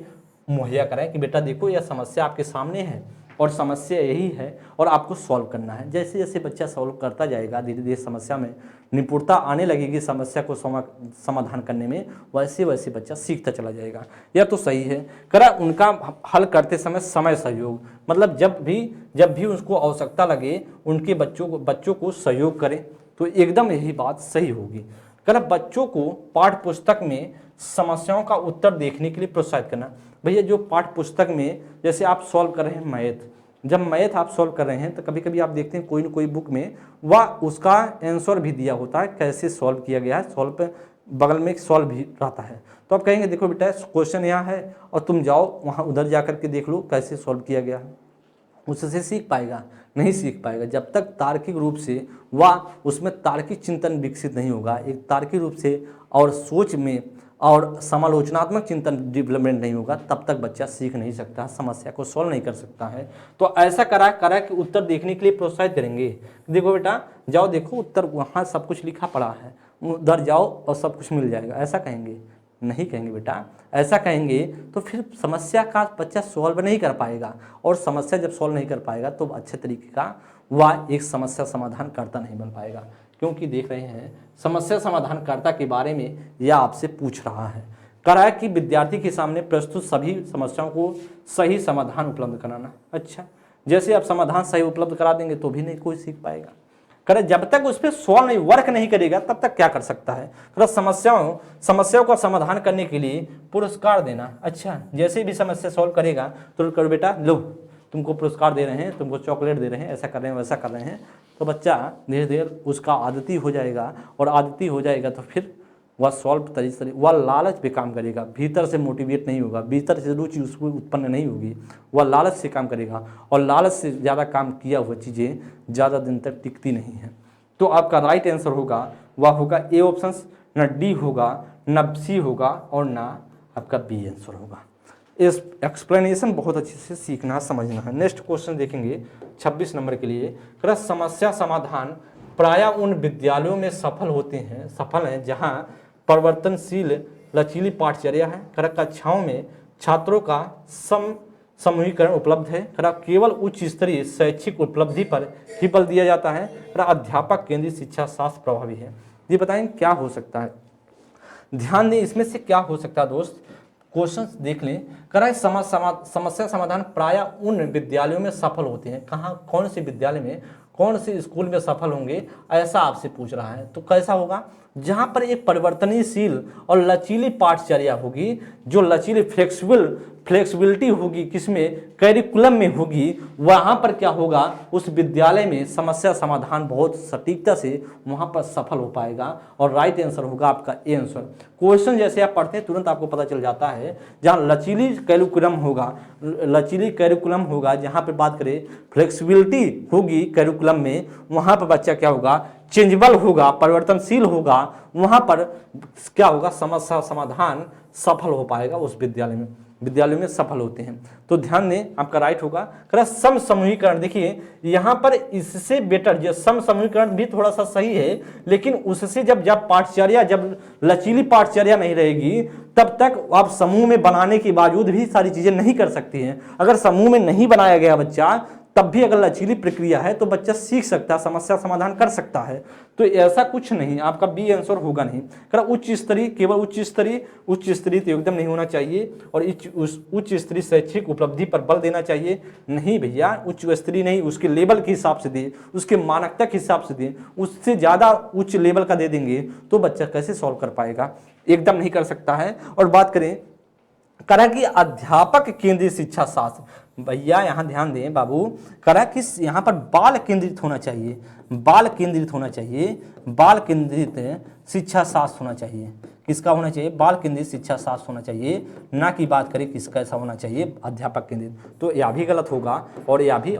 Speaker 1: मुहैया कराएं कि बेटा देखो यह समस्या आपके सामने है और समस्या यही है और आपको सॉल्व करना है। जैसे जैसे बच्चा सॉल्व करता जाएगा, धीरे धीरे समस्या में निपुणता आने लगेगी समस्या को समाधान करने में, वैसे वैसे बच्चा सीखता चला जाएगा। यह तो सही है। करा उनका हल करते समय सहयोग, मतलब जब भी उसको आवश्यकता लगे उनके बच्चों को सहयोग करें, तो एकदम यही बात सही होगी। करा बच्चों को पाठ्य पुस्तक में समस्याओं का उत्तर देखने के लिए प्रोत्साहित करना। भैया जो पाठ्य पुस्तक में जैसे आप सॉल्व कर रहे हैं मैथ, जब मैथ आप सॉल्व कर रहे हैं तो कभी कभी आप देखते हैं कोई न कोई बुक में वह उसका आंसर भी दिया होता है, कैसे सॉल्व किया गया है, सॉल्व पे बगल में सॉल्व भी रहता है। तो आप कहेंगे देखो बेटा क्वेश्चन यहाँ है और तुम जाओ वहाँ उधर जा करके देख लो कैसे सॉल्व किया गया है। उससे सीख पाएगा? नहीं सीख पाएगा जब तक तार्किक रूप से वह उसमें तार्किक चिंतन विकसित नहीं होगा, एक तार्किक रूप से और सोच में और समालोचनात्मक चिंतन डेवलपमेंट नहीं होगा, तब तक बच्चा सीख नहीं सकता, समस्या को सॉल्व नहीं कर सकता है। तो ऐसा करा कि उत्तर देखने के लिए प्रोत्साहित करेंगे। देखो बेटा जाओ देखो उत्तर वहाँ सब कुछ लिखा पड़ा है, उधर जाओ और सब कुछ मिल जाएगा, ऐसा कहेंगे? नहीं कहेंगे बेटा। ऐसा कहेंगे तो फिर समस्या का बच्चा सॉल्व नहीं कर पाएगा, और समस्या जब सॉल्व नहीं कर पाएगा तो अच्छे तरीके का वह एक समस्या समाधान करता नहीं बन पाएगा। क्योंकि देख रहे हैं समस्या समाधानकर्ता के बारे में यह आपसे पूछ रहा है। करा कि विद्यार्थी के सामने प्रस्तुत सभी समस्याओं को सही समाधान उपलब्ध कराना। अच्छा, जैसे आप समाधान सही उपलब्ध करा देंगे तो भी नहीं कोई सीख पाएगा। करे जब तक उस पर सॉल्व नहीं वर्क नहीं करेगा तब तक क्या कर सकता है? करे समस्याओं का समाधान करने के लिए पुरस्कार देना। अच्छा, जैसे भी समस्या सॉल्व करेगा तो करो बेटा लो तुमको पुरस्कार दे रहे हैं, तुमको चॉकलेट दे रहे हैं, ऐसा कर रहे हैं वैसा कर रहे हैं, तो बच्चा धीरे धीरे उसका आदती हो जाएगा, और आदती हो जाएगा तो फिर वह सॉल्व तरीके वह लालच पे काम करेगा, भीतर से मोटिवेट नहीं होगा, भीतर से रुचि उसको उत्पन्न नहीं होगी, वह लालच से काम करेगा, और लालच से ज़्यादा काम किया हुआ चीज़ें ज़्यादा दिन तक टिकती नहीं हैं। तो आपका राइट आंसर होगा वह होगा ए ऑप्शन, न डी होगा, न सी होगा, और ना आपका बी आंसर होगा। इस एक्सप्लेनेशन बहुत अच्छे से सीखना समझना है। नेक्स्ट क्वेश्चन देखेंगे 26 नंबर के लिए। समस्या समाधान प्रायः उन विद्यालयों में सफल हैं जहां परिवर्तनशील लचीली पाठचर्या है। कक्षाओं में छात्रों का समूहीकरण उपलब्ध है। केवल उच्च स्तरीय शैक्षिक उपलब्धि पर ही बल दिया जाता है। अध्यापक केंद्रित शिक्षा शास्त्र प्रभावी है। ये बताएं क्या हो सकता है? ध्यान दें इसमें से क्या हो सकता है दोस्त, क्वेश्चन देख लें। समस्या समाधान प्रायः उन विद्यालयों में सफल होते हैं। कहाँ, कौन से विद्यालय में, कौन से स्कूल में सफल होंगे, ऐसा आपसे पूछ रहा है। तो कैसा होगा? जहाँ पर एक परिवर्तनशील और लचीली पाठचर्या होगी, जो लचीली फ्लेक्सिबिलिटी होगी, किसमें, करिकुलम में होगी, वहाँ पर क्या होगा, उस विद्यालय में समस्या समाधान बहुत सटीकता से वहाँ पर सफल हो पाएगा। और राइट आंसर होगा आपका ए आंसर। क्वेश्चन जैसे आप पढ़ते हैं तुरंत आपको पता चल जाता है, जहाँ लचीली करिकुलम होगा, जहाँ पर बात करें फ्लेक्सिबिलिटी होगी करिकुलम में, वहाँ पर बच्चा क्या होगा, चेंजेबल होगा, परिवर्तनशील होगा, वहां पर क्या होगा, समस्या समाधान सफल हो पाएगा उस विद्यालय में सफल होते हैं। तो ध्यान दें, आपका राइट होगा समसमूहीकरण। देखिए यहाँ पर इससे बेटर जो समसमूहीकरण भी थोड़ा सा सही है, लेकिन उससे जब पाठचर्या, जब लचीली पाठचर्या नहीं रहेगी तब तक आप समूह में बनाने के बावजूद भी सारी चीजें नहीं कर सकती हैं। अगर समूह में नहीं बनाया गया बच्चा, तब भी अगर लचीली प्रक्रिया है तो बच्चा सीख सकता है, समस्या समाधान कर सकता है। तो ऐसा कुछ नहीं, आपका बी आंसर होगा नहीं। उच्च स्तरीय, केवल उच्च स्तरीय तो एकदम नहीं होना चाहिए, और उच्च स्तरीय शैक्षिक उपलब्धि पर बल देना चाहिए। नहीं भैया, उच्च स्तरीय नहीं, उसके लेवल के हिसाब से दे, उसके मानकता के हिसाब से दे। उससे ज्यादा उच्च लेवल का दे देंगे तो बच्चा कैसे सॉल्व कर पाएगा, एकदम नहीं कर सकता है। और बात करें करा कि अध्यापक केंद्रित शिक्षा शास्त्र, भैया यहाँ ध्यान दें बाबू, करा कि यहाँ पर बाल केंद्रित होना चाहिए, बाल केंद्रित होना चाहिए, बाल केंद्रित शिक्षा शास्त्र होना चाहिए। किसका होना चाहिए, बाल केंद्रित शिक्षा शास्त्र होना चाहिए, ना कि बात करें किसका ऐसा होना चाहिए, अध्यापक केंद्रित। तो यह भी गलत होगा, और यह भी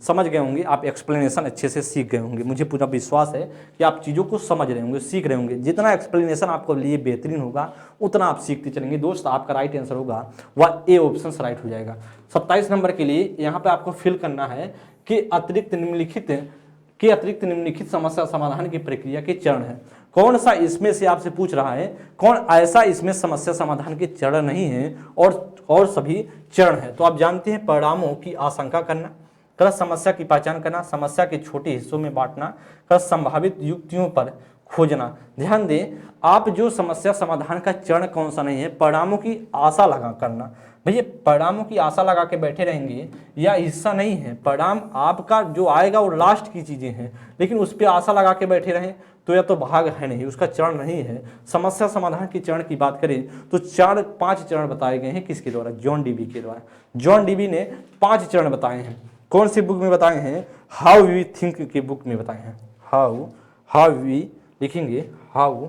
Speaker 1: समझ गए होंगे आप, एक्सप्लेनेशन अच्छे से सीख गए होंगे। मुझे पूरा विश्वास है कि आप चीज़ों को समझ रहे होंगे, सीख रहे होंगे। जितना एक्सप्लेनेशन आपको लिए बेहतरीन होगा उतना आप सीखते चलेंगे। दोस्त आपका राइट आंसर होगा वह ए ऑप्शन राइट हो जाएगा। 27 नंबर के लिए यहाँ पे आपको फिल करना है कि अतिरिक्त निम्नलिखित समस्या समाधान की प्रक्रिया के चरण है। कौन सा इसमें से आपसे पूछ रहा है, कौन ऐसा इसमें समस्या समाधान के चरण नहीं है और सभी चरण है। तो आप जानते हैं, परिणामों की आशंका करना, समस्या की पहचान करना, समस्या के छोटे हिस्सों में बांटना, संभावित युक्तियों पर खोजना। ध्यान दें, आप जो समस्या समाधान का चरण कौन सा नहीं है, परिणामों की आशा लगा करना। भैया परिणामों की आशा लगा के बैठे रहेंगे या हिस्सा नहीं है, परिणाम आपका जो आएगा वो लास्ट की चीजें हैं, लेकिन उस पर आशा लगा के बैठे रहें तो यह तो भाग है नहीं, उसका चरण नहीं है। समस्या समाधान की चरण की बात करें तो 5 चरण बताए गए हैं किसके द्वारा, जॉन डीबी के द्वारा। जॉन डीबी ने 5 चरण बताए हैं। कौन सी बुक में बताए हैं, हाउ वी थिंक की बुक में बताए हैं। हाउ वी लिखेंगे, हाउ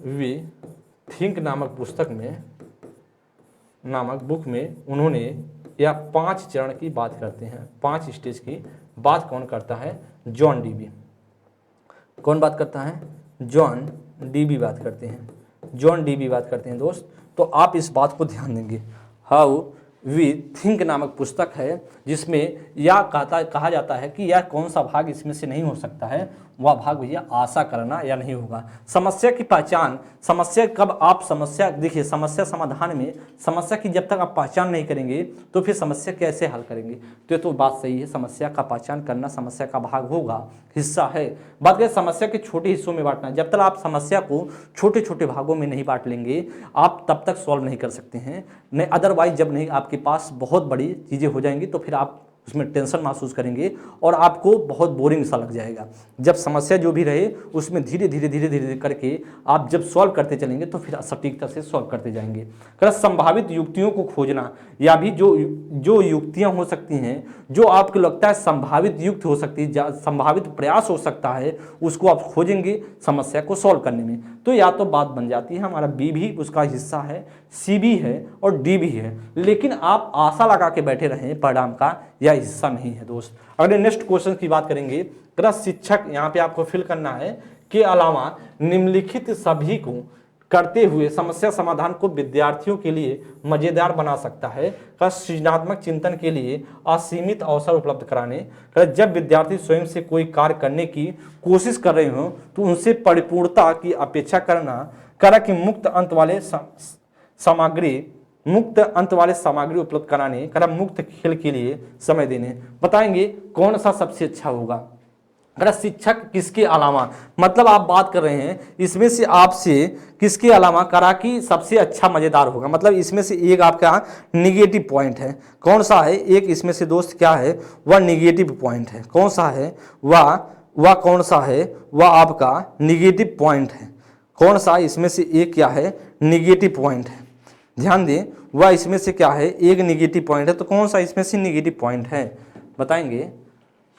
Speaker 1: वी थिंक नामक बुक में उन्होंने या 5 चरण की बात करते हैं, 5 स्टेज की बात कौन करता है, जॉन डीबी। कौन बात करता है, जॉन डीबी बात करते हैं, जॉन डीबी बात करते हैं दोस्त। तो आप इस बात को ध्यान देंगे, हाउ वी थिंक नामक पुस्तक है, जिसमें यह कहा जाता है कि यह कौन सा भाग इसमें से नहीं हो सकता है, वह भाग भैया आशा करना या नहीं होगा। समस्या की पहचान, समस्या कब आप समस्या देखिए, समस्या समाधान में समस्या की जब तक आप पहचान नहीं करेंगे तो फिर समस्या कैसे हल करेंगे। तो बात सही है, समस्या का पहचान करना समस्या का भाग होगा, हिस्सा है। बात करें समस्या के छोटे हिस्सों में बांटना, जब तक आप समस्या को छोटे छोटे भागों में नहीं बांट लेंगे आप तब तक सॉल्व नहीं कर सकते हैं। नहीं अदरवाइज जब नहीं आपके पास बहुत बड़ी चीज़ें हो जाएंगी तो फिर आप उसमें टेंशन महसूस करेंगे और आपको बहुत बोरिंग सा लग जाएगा। जब समस्या जो भी रहे उसमें धीरे धीरे करके आप जब सॉल्व करते चलेंगे तो फिर सटीकता से सॉल्व करते जाएंगे। संभावित युक्तियों को खोजना, या भी जो युक्तियां हो सकती हैं, जो आपको लगता है संभावित युक्त हो सकती है, संभावित प्रयास हो सकता है, उसको आप खोजेंगे समस्या को सॉल्व करने में। तो या तो बात बन जाती है, हमारा बी भी उसका हिस्सा है, सी भी है और डी भी है, लेकिन आप आशा लगा के बैठे रहें परिणाम का, यह हिस्सा नहीं है दोस्त। अगले नेक्स्ट क्वेश्चन की बात करेंगे, शिक्षक यहाँ पे आपको फिल करना है के अलावा निम्नलिखित सभी को करते हुए समस्या समाधान को विद्यार्थियों के लिए मजेदार बना सकता है। सृजनात्मक चिंतन के लिए असीमित अवसर उपलब्ध कराने, जब विद्यार्थी स्वयं से कोई कार्य करने की कोशिश कर रहे हो तो उनसे परिपूर्णता की अपेक्षा करना कि मुक्त अंत वाले सामग्री उपलब्ध कराने, मुक्त खेल के लिए समय देने। बताएंगे कौन सा सबसे अच्छा होगा। शिक्षक किसके अलावा, मतलब आप बात कर रहे हैं इसमें से आपसे किसके अलावा करा कि सबसे अच्छा मजेदार होगा, मतलब इसमें से एक आपका निगेटिव पॉइंट है। कौन सा है, एक इसमें से दोस्त क्या है, वह निगेटिव पॉइंट है। कौन सा है वह कौन सा है, वह आपका निगेटिव पॉइंट है। कौन सा इसमें से एक क्या है, निगेटिव पॉइंट है। ध्यान दें, वह इसमें से क्या है, एक निगेटिव पॉइंट है। तो कौन सा इसमें से निगेटिव पॉइंट है, बताएंगे।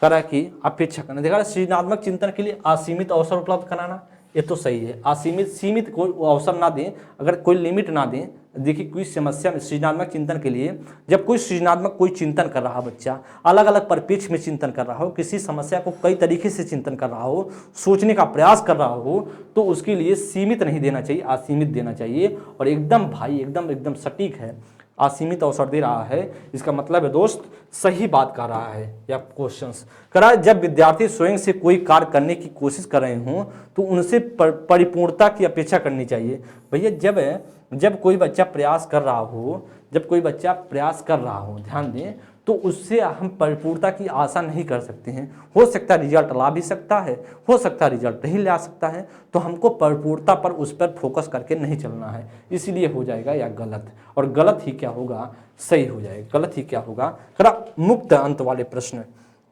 Speaker 1: करा कि अपेक्षा करना, देखा सृजनात्मक चिंतन के लिए असीमित अवसर उपलब्ध कराना, ये तो सही है। असीमित सीमित कोई अवसर ना दें, अगर कोई लिमिट ना दें। देखिए कोई समस्या में सृजनात्मक चिंतन के लिए, जब कोई सृजनात्मक कोई चिंतन कर रहा बच्चा, अलग अलग परिप्रेक्ष्य में चिंतन कर रहा हो, किसी समस्या को कई तरीके से चिंतन कर रहा हो, सोचने का प्रयास कर रहा हो, तो उसके लिए सीमित नहीं देना चाहिए, असीमित देना चाहिए। और एकदम भाई एकदम एकदम सटीक है, असीमित अवसर दे रहा है, इसका मतलब है दोस्त सही बात कर रहा है। या क्वेश्चंस करा, जब विद्यार्थी स्वयं से कोई कार्य करने की कोशिश कर रहे हों तो उनसे परिपूर्णता की अपेक्षा करनी चाहिए। भैया जब कोई बच्चा प्रयास कर रहा हो, जब कोई बच्चा प्रयास कर रहा हो, ध्यान दें, तो उससे हम परिपूर्णता की आशा नहीं कर सकते हैं। हो सकता है रिजल्ट ला भी सकता है, हो सकता है रिजल्ट नहीं ला सकता है, तो हमको परिपूर्णता पर उस पर फोकस करके नहीं चलना है। इसीलिए हो जाएगा या गलत, और गलत ही क्या होगा, सही हो जाएगा। गलत ही क्या होगा, करा मुक्त अंत वाले प्रश्न,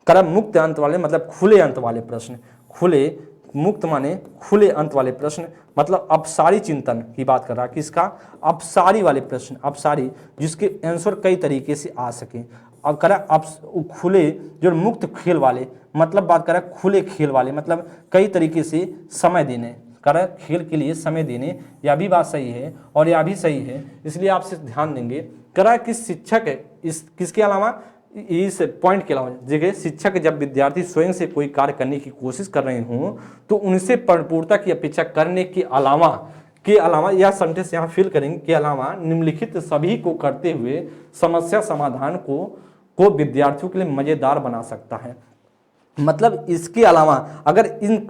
Speaker 1: करा मुक्त अंत वाले मतलब खुले अंत वाले प्रश्न। खुले, मुक्त माने खुले अंत वाले प्रश्न, मतलब अपसारी चिंतन की बात कर रहा है। किसका, अपसारी वाले प्रश्न, अपसारी जिसके आंसर कई तरीके से आ सके। अब करा अब खुले जो मुक्त खेल वाले, मतलब बात कर रहा है खुले खेल वाले, मतलब कई तरीके से समय देने, करा खेल के लिए समय देने, यह भी बात सही है और यह भी सही है। इसलिए आपसे ध्यान देंगे, करा कि शिक्षक इस किसके अलावा, इस पॉइंट के अलावा जगह शिक्षक जब विद्यार्थी स्वयं से कोई कार्य करने की कोशिश कर रहे हों तो उनसे परिपूर्णता की अपेक्षा करने के अलावा यह सेंटेंस यहाँ फिल करेंगे, के अलावा निम्नलिखित सभी को करते हुए समस्या समाधान को विद्यार्थियों के लिए मजेदार बना सकता है। मतलब इसके अलावा अगर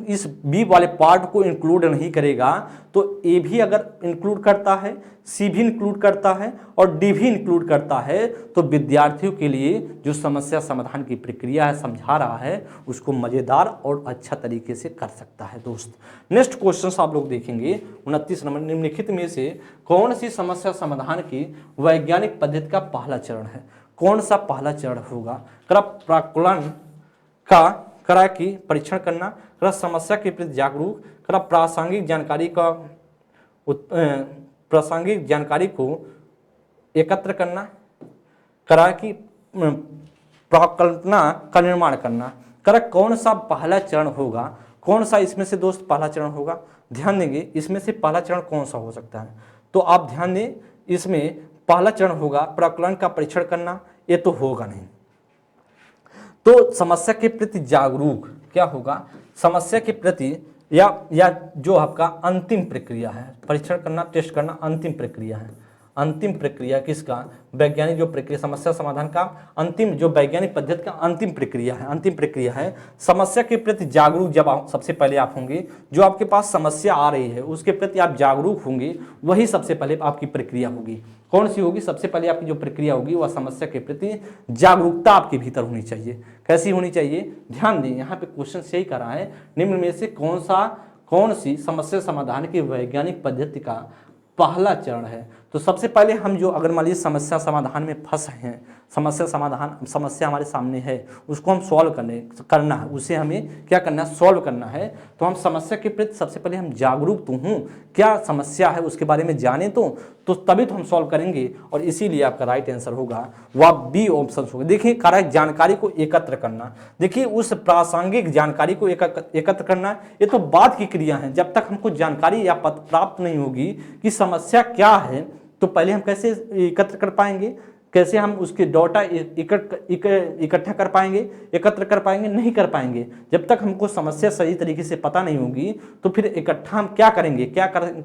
Speaker 1: इस बी वाले पार्ट को इंक्लूड नहीं करेगा तो ए भी अगर इंक्लूड करता है, सी भी इंक्लूड करता है और डी भी इंक्लूड करता है, तो विद्यार्थियों के लिए जो समस्या समाधान की प्रक्रिया है, समझा रहा है, उसको मजेदार और अच्छा तरीके से कर सकता है। दोस्त नेक्स्ट क्वेश्चन आप लोग देखेंगे 29 नंबर, निम्नलिखित में से कौन सी समस्या समाधान की वैज्ञानिक पद्धति का पहला चरण है। कौन सा पहला चरण होगा, प्राकुलन का करा की परीक्षण करना, करा समस्या के प्रति जागरूक, करा प्रासंगिक जानकारी को एकत्र करना, करा की प्राकल्पना का निर्माण करना। करा कौन सा पहला चरण होगा, कौन सा इसमें से दोस्त पहला चरण होगा। ध्यान देंगे इसमें से पहला चरण कौन सा हो सकता है, तो आप ध्यान दें इसमें पहला चरण होगा प्राकलन का परीक्षण करना, ये तो होगा नहीं। तो समस्या के प्रति जागरूक क्या होगा, समस्या के प्रति या जो आपका अंतिम प्रक्रिया है, परीक्षण करना, टेस्ट करना अंतिम प्रक्रिया है। अंतिम प्रक्रिया किसका, वैज्ञानिक जो प्रक्रिया समस्या समाधान का अंतिम, जो वैज्ञानिक पद्धति का अंतिम प्रक्रिया है, अंतिम प्रक्रिया है समस्या के प्रति जागरूक। जब आप सबसे पहले आप होंगे, जो आपके पास समस्या आ रही है उसके प्रति आप जागरूक होंगे, वही सबसे पहले आपकी प्रक्रिया होगी। कौन सी होगी, सबसे पहले आपकी जो प्रक्रिया होगी वह समस्या के प्रति जागरूकता आपके भीतर होनी चाहिए। कैसी होनी चाहिए, ध्यान दें यहाँ पे क्वेश्चन यही कर रहा है, निम्न में से कौन सी समस्या समाधान की वैज्ञानिक पद्धति का पहला चरण है। तो सबसे पहले हम जो अगर मान लीजिए समस्या समाधान में फंसे हैं, समस्या हमारे सामने है, उसको हम सॉल्व करना है, उसे हमें क्या करना है, सॉल्व करना है। तो हम समस्या के प्रति सबसे पहले हम जागरूक तो हूँ, क्या समस्या है उसके बारे में जाने तो तभी तो हम सॉल्व करेंगे। और इसीलिए आपका राइट आंसर होगा वह बी ऑप्शन होगा। देखिए करेक्ट जानकारी को एकत्र करना, देखिए उस प्रासंगिक जानकारी को एकत्र करना, ये तो बाद की क्रिया है। जब तक हमको जानकारी या पता प्राप्त नहीं होगी कि समस्या क्या है, तो पहले हम कैसे एकत्र कर पाएंगे, कैसे हम उसके डाटा इकट्ठा कर पाएंगे, एकत्र कर पाएंगे, नहीं कर पाएंगे। जब तक हमको समस्या सही तरीके से पता नहीं होगी तो फिर इकट्ठा हम क्या करेंगे,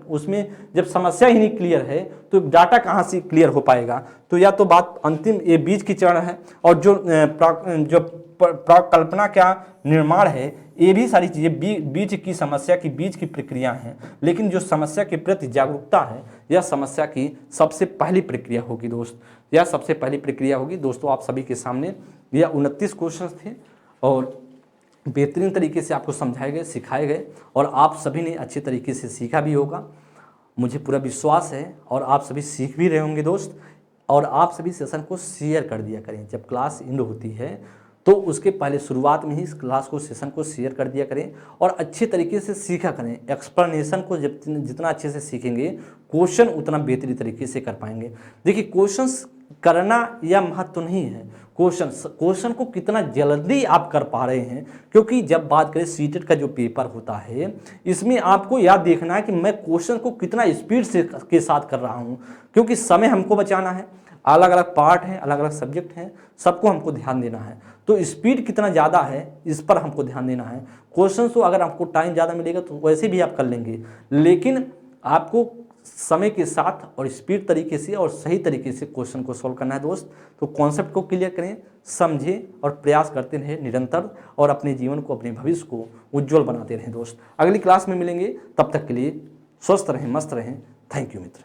Speaker 1: उसमें जब समस्या ही नहीं क्लियर है तो डाटा कहाँ से क्लियर हो पाएगा। तो या तो बात अंतिम ये बीज की चरण है, और जो प्रकल्पना का निर्माण है, ये भी सारी चीज़ें बीज की समस्या की बीज की प्रक्रिया हैं। लेकिन जो समस्या के प्रति जागरूकता है यह समस्या की सबसे पहली प्रक्रिया होगी दोस्त, यह सबसे पहली प्रक्रिया होगी। दोस्तों आप सभी के सामने यह 29 क्वेश्चन थे और बेहतरीन तरीके से आपको समझाए गए, सिखाए गए, और आप सभी ने अच्छे तरीके से सीखा भी होगा, मुझे पूरा विश्वास है। और आप सभी सीख भी रहे होंगे दोस्त। और आप सभी सेशन को शेयर कर दिया करें, जब क्लास एंड होती है तो उसके पहले शुरुआत में ही इस क्लास को सेशन को शेयर कर दिया करें और अच्छे तरीके से सीखा करें। एक्सप्लेनेशन को जितना अच्छे से सीखेंगे क्वेश्चन उतना बेहतरी तरीके से कर पाएंगे। देखिए क्वेश्चंस करना यह महत्व नहीं है, क्वेश्चन को कितना जल्दी आप कर पा रहे हैं, क्योंकि जब बात करें सीटेट का जो पेपर होता है इसमें आपको याद देखना है कि मैं क्वेश्चन को कितना स्पीड से के साथ कर रहा हूं, क्योंकि समय हमको बचाना है, अलग अलग पार्ट हैं, अलग अलग सब्जेक्ट हैं, सबको हमको ध्यान देना है। तो स्पीड कितना ज़्यादा है इस पर हमको ध्यान देना है। क्वेश्चन तो अगर आपको टाइम ज़्यादा मिलेगा तो वैसे भी आप कर लेंगे, लेकिन आपको समय के साथ और स्पीड तरीके से और सही तरीके से क्वेश्चन को सॉल्व करना है दोस्त। तो कॉन्सेप्ट को क्लियर करें, समझें और प्रयास करते रहें निरंतर, और अपने जीवन को, अपने भविष्य को उज्जवल बनाते रहें दोस्त। अगली क्लास में मिलेंगे, तब तक के लिए स्वस्थ रहें, मस्त रहें। Thank you Mitra.